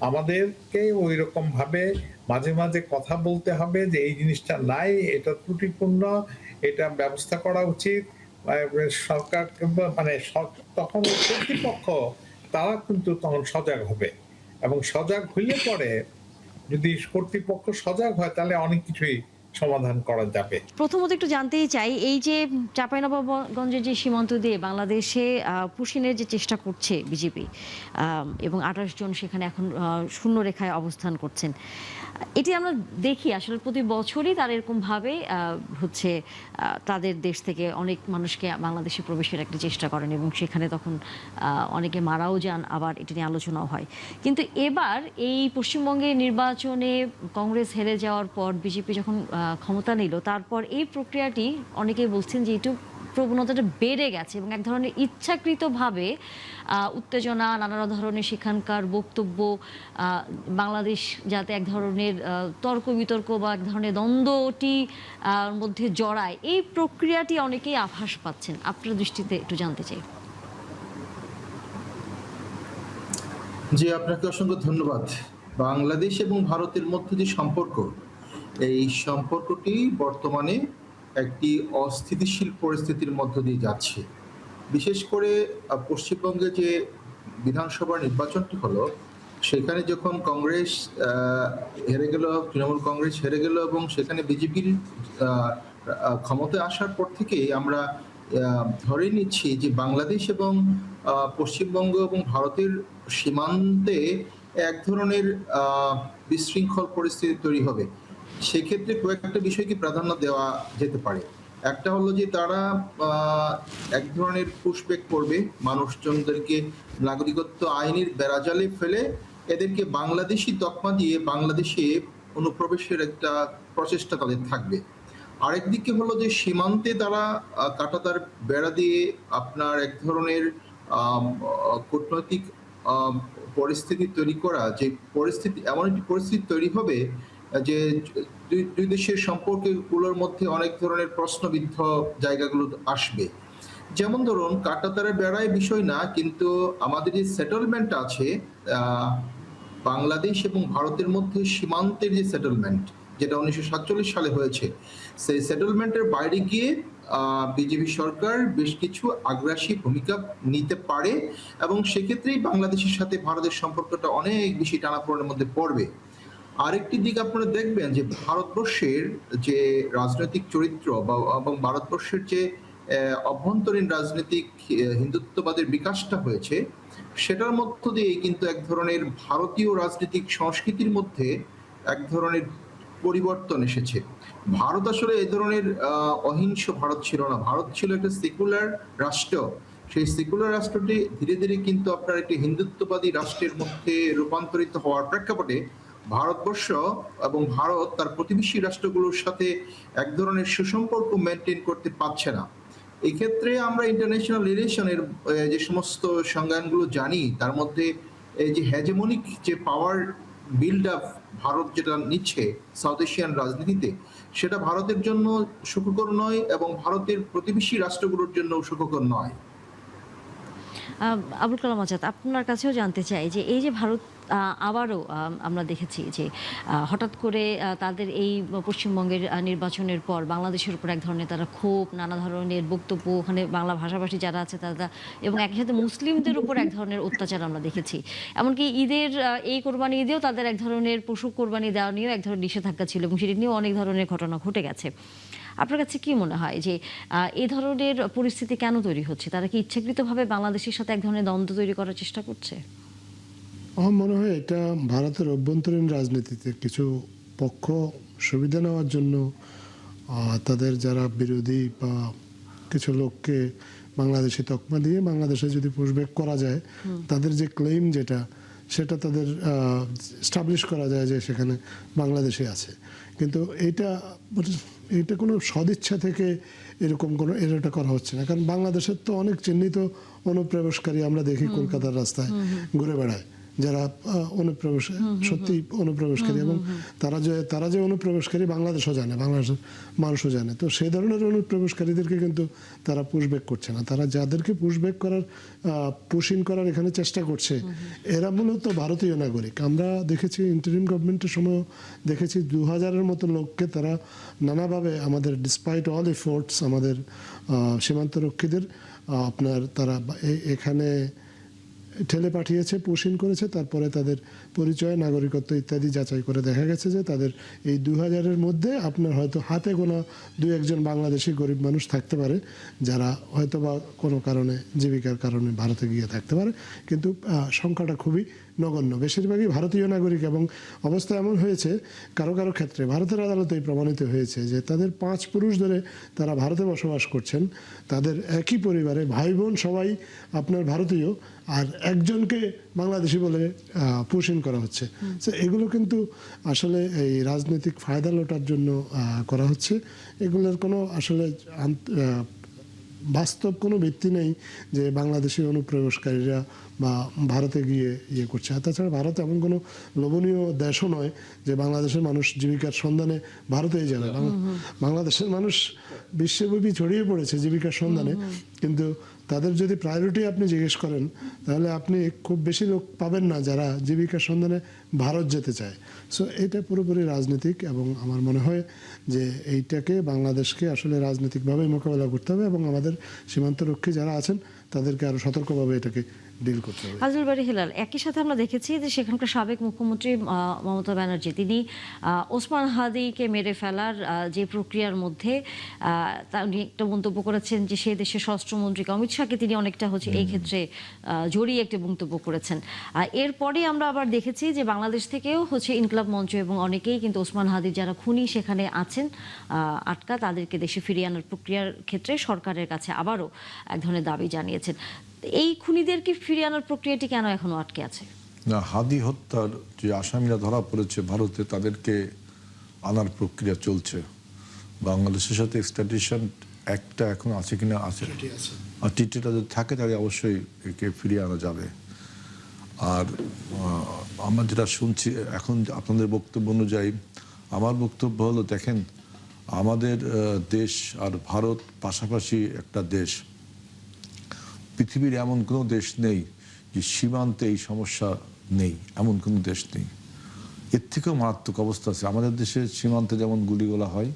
আমাদেরকে ওই রকম ভাবে মাঝে মাঝে কথা বলতে হবে যে এই জিনিসটা নাই, এটা ত্রুটিপূর্ণ, এটা ব্যবস্থা করা উচিত। সরকার কিংবা তখন কর্তৃপক্ষ তারা কিন্তু তখন সজাগ হবে, এবং সজাগ হইলে পরে যদি কর্তৃপক্ষ সজাগ হয় তাহলে অনেক কিছুই সমাধান করা যাবে। প্রথমত একটু জানতেই চাই, এই যে চাঁপাইনবাবগঞ্জের যে সীমান্ত দিয়ে বাংলাদেশে পুশিনের যে চেষ্টা করছে বিজেপি, এবং 28 জন সেখানে এখন শূন্য রেখায় অবস্থান করছেন, এটি আমরা দেখি আসলে প্রতি বছরই তারা এরকমভাবে হচ্ছে তাদের দেশ থেকে অনেক মানুষকে বাংলাদেশে প্রবেশের একটা চেষ্টা করেন, এবং সেখানে তখন অনেকে মারাও যান, আবার এটি নিয়ে আলোচনাও হয়। কিন্তু এবার এই পশ্চিমবঙ্গে নির্বাচনে কংগ্রেস হেরে যাওয়ার পর বিজেপি যখন ক্ষমতা নিল, তারপর এই প্রক্রিয়াটি অনেকেই বলছেন যে একটু প্রবণতাটা বেড়ে গেছে, এবং এক ধরনের ইচ্ছাকৃতভাবে উত্তেজনা, নানা ধরনের সেখানকার বক্তব্য, বাংলাদেশ যাতে এক ধরনের তর্ক বিতর্ক বা এক ধরনের দ্বন্দ্বটি মধ্যে জড়ায়, এই প্রক্রিয়াটি অনেকেই আভাস পাচ্ছেন। আপনার দৃষ্টিতে একটু জানতে চাই। জি, আপনাকে অসংখ্য ধন্যবাদ। বাংলাদেশ এবং ভারতের মধ্যে যে সম্পর্ক, এই সম্পর্কটি বর্তমানে একটি অস্থিতিশীল পরিস্থিতির মধ্য দিয়ে যাচ্ছে। বিশেষ করে পশ্চিমবঙ্গে যে বিধানসভা নির্বাচনটি হলো, সেখানে যখন কংগ্রেস হেরে গেল, তৃণমূল কংগ্রেস হেরে গেল, এবং সেখানে বিজেপির ক্ষমতায় আসার পর থেকেই আমরা ধরে নিচ্ছি যে বাংলাদেশ এবং পশ্চিমবঙ্গ এবং ভারতের সীমান্তে এক ধরনের বিশৃঙ্খল পরিস্থিতি তৈরি হবে। সেক্ষেত্রে কয়েকটা বিষয়কে প্রাধান্য দেওয়া যেতে পারে। একটা হলো যে তারা এক ধরনের পুশব্যাক করবে, মানুষজনদেরকে নাগরিকত্ব আইনের বেড়াজালে ফেলে এদেরকে বাংলাদেশি তকমা দিয়ে বাংলাদেশে অনুপ্রবেশের একটা প্রচেষ্টা তাদের থাকবে। আরেকদিকে হলো যে সীমান্তে তারা কাঁটাতার বেড়া দিয়ে আপনার এক ধরনের কূটনৈতিক পরিস্থিতি তৈরি করা, যে পরিস্থিতি, এমন একটি পরিস্থিতি তৈরি হবে যে দুই দেশের সম্পর্কগুলোর মধ্যে অনেক ধরনের প্রশ্নবিদ্ধ জায়গাগুলো আসবে। যেমন ধরুন, কাঁটাতারের বেড়ায় বিষয় না, কিন্তু আমাদের যে সেটেলমেন্ট আছে বাংলাদেশ এবং ভারতের মধ্যে, সীমান্তের যে সেটেলমেন্ট, যেটা 1947 সালে হয়েছে, সেই সেটেলমেন্টের বাইরে গিয়ে বিজেপি সরকার বেশ কিছু আগ্রাসী ভূমিকা নিতে পারে, এবং সেক্ষেত্রেই বাংলাদেশের সাথে ভারতের সম্পর্কটা অনেক বেশি টানাপোড়েনের মধ্যে পড়বে। আরেকটি দিক আপনারা দেখবেন যে ভারতবর্ষের যে রাজনৈতিক চরিত্র এবং ভারতবর্ষের যে অভ্যন্তরীণ রাজনৈতিক হিন্দুত্ববাদের বিকাশটা হয়েছে, সেটার মধ্য দিয়ে কিন্তু এক ধরনের ভারতীয় রাজনৈতিক সংস্কৃতির মধ্যে এক ধরনের পরিবর্তন এসেছে। ভারত আসলে এই ধরনের অহিংস ভারত ছিল না, ভারত ছিল একটা সেকুলার রাষ্ট্র। সেই সেকুলার রাষ্ট্রটি ধীরে ধীরে কিন্তু আপনার একটি হিন্দুত্ববাদী রাষ্ট্রের মধ্যে রূপান্তরিত হওয়ার প্রেক্ষাপটে ভারতবর্ষ এবং ভারত তার প্রতিবেশী রাষ্ট্রগুলোর সাথে এক ধরনের সুসম্পর্ক মেনটেন করতে পারছে না। এক্ষেত্রে আমরা ইন্টারন্যাশনাল রিলেশনের যে সমস্ত সংজ্ঞানগুলো জানি, তার মধ্যে এই যে হেজেমনিক যে পাওয়ার বিল্ড আপ ভারত যেটা নিচ্ছে সাউথ এশিয়ান রাজনীতিতে, সেটা ভারতের জন্য সুখকর নয়, এবং ভারতের প্রতিবেশী রাষ্ট্রগুলোর জন্য সুখকর নয়। আবুল কালাম আজাদ, আপনার কাছেও জানতে চাই যে এই যে ভারত আবারও আমরা দেখেছি যে হঠাৎ করে তাদের এই পশ্চিমবঙ্গের নির্বাচনের পর বাংলাদেশের উপর এক ধরনের তারা ক্ষোভ, নানা ধরনের বক্তব্য, ওখানে বাংলা ভাষাভাষী যারা আছে তারা, এবং একই সাথে মুসলিমদের উপর এক ধরনের অত্যাচার আমরা দেখেছি। এমনকি ঈদের এই কোরবানি ঈদেও তাদের এক ধরনের পশু কোরবানি দেওয়া নিয়েও এক ধরনের নিষেধাজ্ঞা ছিল, এবং সেটি নিয়েও অনেক ধরনের ঘটনা ঘটে গেছে। আপনার কাছে কি মনে হয় যে এই ধরনের পরিস্থিতি কেন তৈরি হচ্ছে? তারা কি ইচ্ছাকৃতভাবে বাংলাদেশের সাথে এক ধরনের দ্বন্দ্ব তৈরি করার চেষ্টা করছে? আমার মনে হয় এটা ভারতের অভ্যন্তরীণ রাজনীতিতে কিছু পক্ষ সুবিধা নেওয়ার জন্য তাদের যারা বিরোধী বা কিছু লোককে বাংলাদেশি তকমা দিয়ে বাংলাদেশে যদি পুশব্যাক করা যায়, তাদের যে ক্লেইম যেটা, সেটা তাদের স্টাবলিশ করা যায় যে সেখানে বাংলাদেশে আছে। কিন্তু এটা কোনো সদিচ্ছা থেকে এরকম কোনো এটা করা হচ্ছে না, কারণ বাংলাদেশের তো অনেক চিহ্নিত অনুপ্রবেশকারী আমরা দেখি কলকাতার রাস্তায় ঘুরে বেড়ায়, যারা অনুপ্রবেশ সত্যি অনুপ্রবেশকারী, এবং তারা যে অনুপ্রবেশকারী বাংলাদেশও জানে, বাংলাদেশের মানুষও জানে। তো সেই ধরনের অনুপ্রবেশকারীদেরকে কিন্তু তারা পুশব্যাক করছে না। তারা যাদেরকে পুশব্যাক করার পুশ ইন করার এখানে চেষ্টা করছে, এরা মূলত ভারতীয় নাগরিক। আমরা দেখেছি ইন্টারিম গভর্নমেন্টের সময় দেখেছি 2000-এর মতো লোককে তারা নানাভাবে আমাদের ডিসপাইট অল এফোর্টস আমাদের সীমান্তরক্ষীদের তারা এখানে ঠেলে পাঠিয়েছে, পুশিন করেছে। তারপরে তাদের পরিচয়, নাগরিকত্ব ইত্যাদি যাচাই করে দেখা গেছে যে তাদের এই 2000-এর মধ্যে আপনার হয়তো হাতে গোনা 2-1 বাংলাদেশি গরিব মানুষ থাকতে পারে, যারা হয়তো বা কোনো কারণে, জীবিকার কারণে ভারতে গিয়ে থাকতে পারে, কিন্তু সংখ্যাটা খুবই নগণ্য। বেশিরভাগই ভারতীয় নাগরিক। এবং অবস্থা এমন হয়েছে কারো কারো ক্ষেত্রে ভারতের আদালতেই প্রমাণিত হয়েছে যে তাদের 5 পুরুষ ধরে তারা ভারতে বসবাস করছেন, তাদের একই পরিবারে ভাই বোন সবাই আপনার ভারতীয়, আর একজনকে বাংলাদেশি বলে পুশিন করা হচ্ছে। তো এগুলো কিন্তু আসলে এই রাজনৈতিক ফায়দা লোটার জন্য করা হচ্ছে। এগুলোর কোনো আসলে বাস্তব কোনো ভিত্তি নেই যে বাংলাদেশি অনুপ্রবেশকারীরা বা ভারতে গিয়ে ইয়ে করছে। আর তাছাড়া ভারত এমন কোনো লোভনীয় দেশও নয় যে বাংলাদেশের মানুষ জীবিকার সন্ধানে ভারতেই যাবে। বাংলাদেশের মানুষ বিশ্বব্যাপী ছড়িয়ে পড়েছে জীবিকার সন্ধানে, কিন্তু তাদের যদি প্রায়োরিটি আপনি জিজ্ঞেস করেন তাহলে আপনি খুব বেশি লোক পাবেন না যারা জীবিকার সন্ধানে ভারত যেতে চায়। সো এটা পুরোপুরি রাজনীতিক, এবং আমার মনে হয় যে এইটাকে বাংলাদেশকে আসলে রাজনৈতিকভাবে মোকাবেলা করতে হবে, এবং আমাদের সীমান্তরক্ষী যারা আছেন তাদেরকে আরও সতর্কভাবে এটাকে ডিল করতে হবে। আব্দুল বারী হেলাল, একই সাথে আমরা দেখেছি যে সেখানকার সাবেক মুখ্যমন্ত্রী মমতা ব্যানার্জি তিনি ওসমান হাদিকে মেরে ফেলার যে প্রক্রিয়ার মধ্যে উনি একটা মন্তব্য করেছেন যে সে দেশের স্বরাষ্ট্রমন্ত্রী অমিত শাহকে তিনি অনেকটা এই ক্ষেত্রে জড়িয়ে একটা মন্তব্য করেছেন। এরপরে আমরা আবার দেখেছি যে বাংলাদেশ থেকেও ইনকলাব মঞ্চ এবং অনেকেই কিন্তু ওসমান হাদির যারা খুনি সেখানে আছেন আটকা, তাদেরকে দেশে ফিরিয়ে আনার প্রক্রিয়ার ক্ষেত্রে সরকারের কাছে আবারও এক ধরনের দাবি জানিয়েছেন। এই খুনিদেরকে ফিরিয়ে আনার প্রক্রিয়াটি কেন এখনো আটকে আছে? না, হাদি হত্যার যে আসামিরা ধরা পড়েছে ভারতে, তাদেরকে আনার প্রক্রিয়া চলছে। বাংলাদেশের সাথে এক্সট্রাডিশন একটা এখন আছে কিনা আছে, আর টিটিটা যদি থাকে তাহলে অবশ্যই একে ফিরিয়ে আনা যাবে। আর আমরা যেটা শুনছি এখন আপনাদের বক্তব্য অনুযায়ী, আমার বক্তব্য হলো, দেখেন আমাদের দেশ আর ভারত পাশাপাশি একটা দেশ। পৃথিবীর এমন কোনো দেশ নেই যে সীমান্তে এই সমস্যা নেই, এমন কোনো দেশ নেই। এর থেকেও মারাত্মক অবস্থা আছে। আমাদের দেশের সীমান্তে যেমন গুলিগোলা হয়,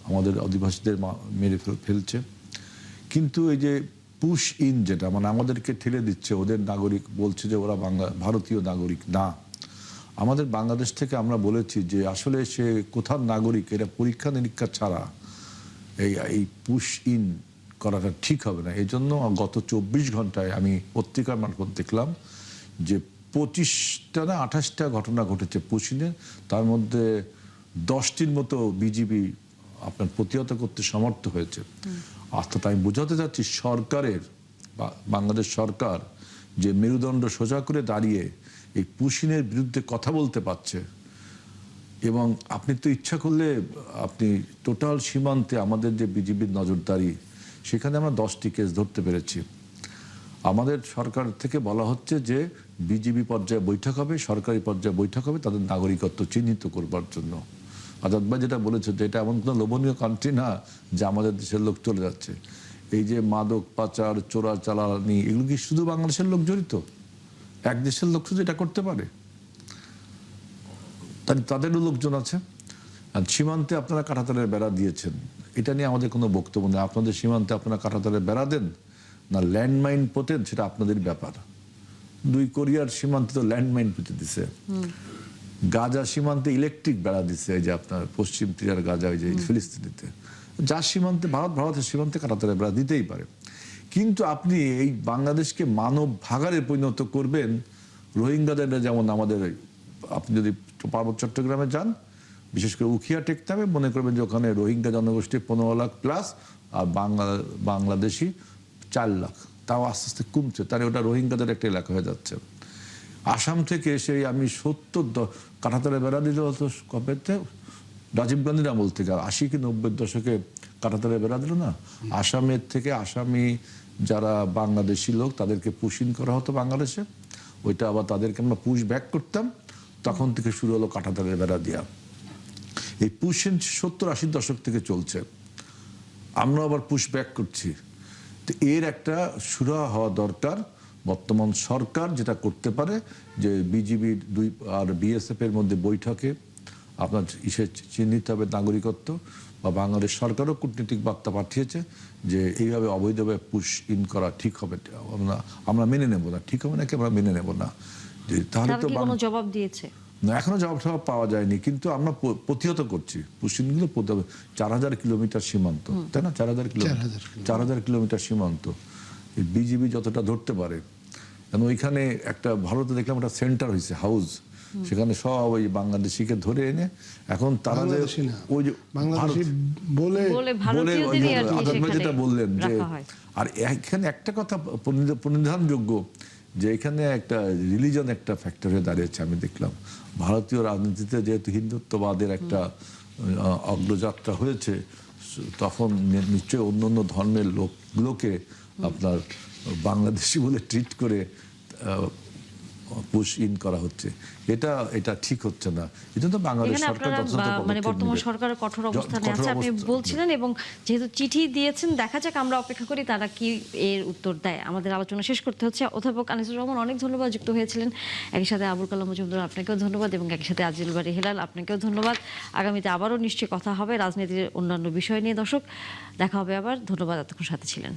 আমাদের অধিবাসীদের মেরে ফেলছে, কিন্তু এই যে পুশ ইন যেটা মানে আমাদেরকে ঠেলে দিচ্ছে, ওদের নাগরিক বলছে যে ওরা ভারতীয় নাগরিক না। আমাদের বাংলাদেশ থেকে আমরা বলেছি যে আসলে সে কোথার নাগরিক, এরা পরীক্ষা নিরীক্ষা ছাড়া এই পুশ ইন করাটা ঠিক হবে না। এই জন্য গত 24 ঘন্টায় আমি পত্রিকার মারফত দেখলাম যে 25টা না 28টা ঘটনা ঘটেছে পুশিনে, তার মধ্যে 10টির মতো বিজিবি আপনার প্রতিহত করতে সমর্থ হয়েছে। অর্থাৎ আমি বোঝাতে চাচ্ছি সরকারের, বাংলাদেশ সরকার যে মেরুদণ্ড সোজা করে দাঁড়িয়ে এই পুশিনের বিরুদ্ধে কথা বলতে পারছে। এবং আপনি তো ইচ্ছা করলে আপনি টোটাল সীমান্তে আমাদের যে বিজিবির নজরদারি, সেখানে আমরা 10টি কেস ধরতে পেরেছি। আমাদের সরকার থেকে বলা হচ্ছে যে বিজিবি পর্যায়ে বৈঠক হবে, সরকারি পর্যায়ে বৈঠক হবে তাদের নাগরিকত্ব চিহ্নিত করবার জন্য। আজাদ ভাই যেটা বলেছে যে এটা এমন কোনো লোভনীয় কান্ট্রি না যে আমাদের দেশের লোক চলে যাচ্ছে। এই যে মাদক পাচার, চোরাচালানি, এগুলো কি শুধু বাংলাদেশের লোক জড়িত? এক দেশের লোক শুধু এটা করতে পারে? তাদেরও লোকজন আছে। আর সীমান্তে আপনারা কাঁটাতারের বেড়া দিয়েছেন, এটা নিয়ে আমাদের কোনো বক্তব্য নেই। আপনাদের সীমান্তে আপনারা কাঁটাতারের বেড়া দেন না ল্যান্ডমাইন পোতেন, সেটা আপনাদের ব্যাপার। 2 কোরিয়ার সীমান্তে তো ল্যান্ডমাইন পুঁতে দিছে, গাজা সীমান্তে ইলেকট্রিক বেড়া দিচ্ছে, এই যে আপনার পশ্চিম তীরের গাজা, ওই যে ফিলিস্তিনিতে, যার সীমান্তে ভারতের সীমান্তে কাঁটাতারের বেড়া দিতেই পারে। কিন্তু আপনি এই বাংলাদেশকে মানব ভাগাড়ে পরিণত করবেন রোহিঙ্গাদের, যেমন আমাদের, আপনি যদি পার্বত্য চট্টগ্রামে যান, বিশেষ করে উখিয়া টেকতে হবে, মনে করবেন যে ওখানে রোহিঙ্গা জনগোষ্ঠী 15 লাখ প্লাস, আর বাংলাদেশি 4 লাখ, তাও আস্তে আস্তে কমছে, তাহলে ওটা রোহিঙ্গাদের একটা এলাকা হয়ে যাচ্ছে। আসাম থেকে সেই আমি 70 কাঁটাতারে বেড়া দিতে হতো কবেতে, রাজীব গান্ধীর আমল থেকে 80 কি 90 দশকে কাঁটাতারে বেড়া দিল না। আসামের থেকে আসামি যারা বাংলাদেশি লোক তাদেরকে পুশিন করা হতো বাংলাদেশে, ওইটা আবার তাদেরকে আমরা পুশ ব্যাক করতাম, তখন থেকে শুরু হলো কাঁটাতারের বেড়া দেওয়া। এই পুশ 70-80 দশক থেকে চলছে, আমরা আবার পুশ ব্যাক করছি। তো এর একটা সুরাহা হওয়া দরকার। বর্তমান সরকার যেটা করতে পারে যে বিজিবি আর বিএসএফ এর মধ্যে বৈঠকে আপনার চিহ্নিত হবে নাগরিকত্ব, বা বাংলাদেশ সরকারও কূটনৈতিক বার্তা পাঠিয়েছে যে এইভাবে অবৈধভাবে পুশ ইন করা ঠিক হবে, আমরা মেনে নেব না, ঠিক হবে নাকি আমরা মেনে নেব না। যে তাহলে তারা তো কি কোনো জবাব দিয়েছে? না, এখনো জবাব পাওয়া যায়নি, কিন্তু আমরা প্রতিহত করছি। পুশিনগুলো 4000 কিলোমিটার সীমান্ত, তাই না? 4000 কিলোমিটার সীমান্ত বিজিবি যতটা ধরতে পারে। কারণ ওইখানে একটা ভারতে দেখলাম একটা সেন্টার হয়েছে, হাউস, সেখানে সব ওই বাংলাদেশিকে ধরে এনে এখন তারা যে বাংলাদেশি না, ওই যে বাংলাদেশি বলে বলে ভারতীয়দেরই আর কি আপনি যেটা সেখানে বললেন যে, রাখা হয়। আর এখানে একটা কথা পরিধানযোগ্য যে এখানে একটা রিলিজন একটা ফ্যাক্টর হয়ে দাঁড়িয়েছে। আমি দেখলাম ভারতীয় রাজনীতিতে যেহেতু হিন্দুত্ববাদের একটা অগ্রযাত্রা হয়েছে, তখন নিশ্চয়ই অন্য অন্য ধর্মের লোকগুলোকে আপনার বাংলাদেশি বলে ট্রিট করে পুশ ইন করা হচ্ছে। এটা ঠিক হচ্ছে না। এটা তো বাংলাদেশ এখানে সরকার আপনারা যথাযথ মানে পদক্ষেপ বর্তমান নেবে। সরকারের কঠোর অবস্থানে আছে আপনি বলছিলেন, এবং যেহেতু চিঠি দিয়েছেন, দেখা যাক, আমরা অপেক্ষা করি তারা কি এর উত্তর দেয়। আমাদের আলোচনা শেষ করতে হচ্ছে। অধ্যাপক আনিসুর রহমান, অনেক ধন্যবাদ যুক্ত হয়েছিলেন। একই সাথে আবুল কালাম মজুমদার, আপনাকেও ধন্যবাদ, এবং একই সাথে আজিল বাড়ি হেলাল, আপনাকেও ধন্যবাদ। আগামীতে আবারও নিশ্চয়ই কথা হবে রাজনীতির অন্যান্য বিষয় নিয়ে। দর্শক, দেখা হবে আবার। ধন্যবাদ, এতক্ষণ সাথে ছিলেন।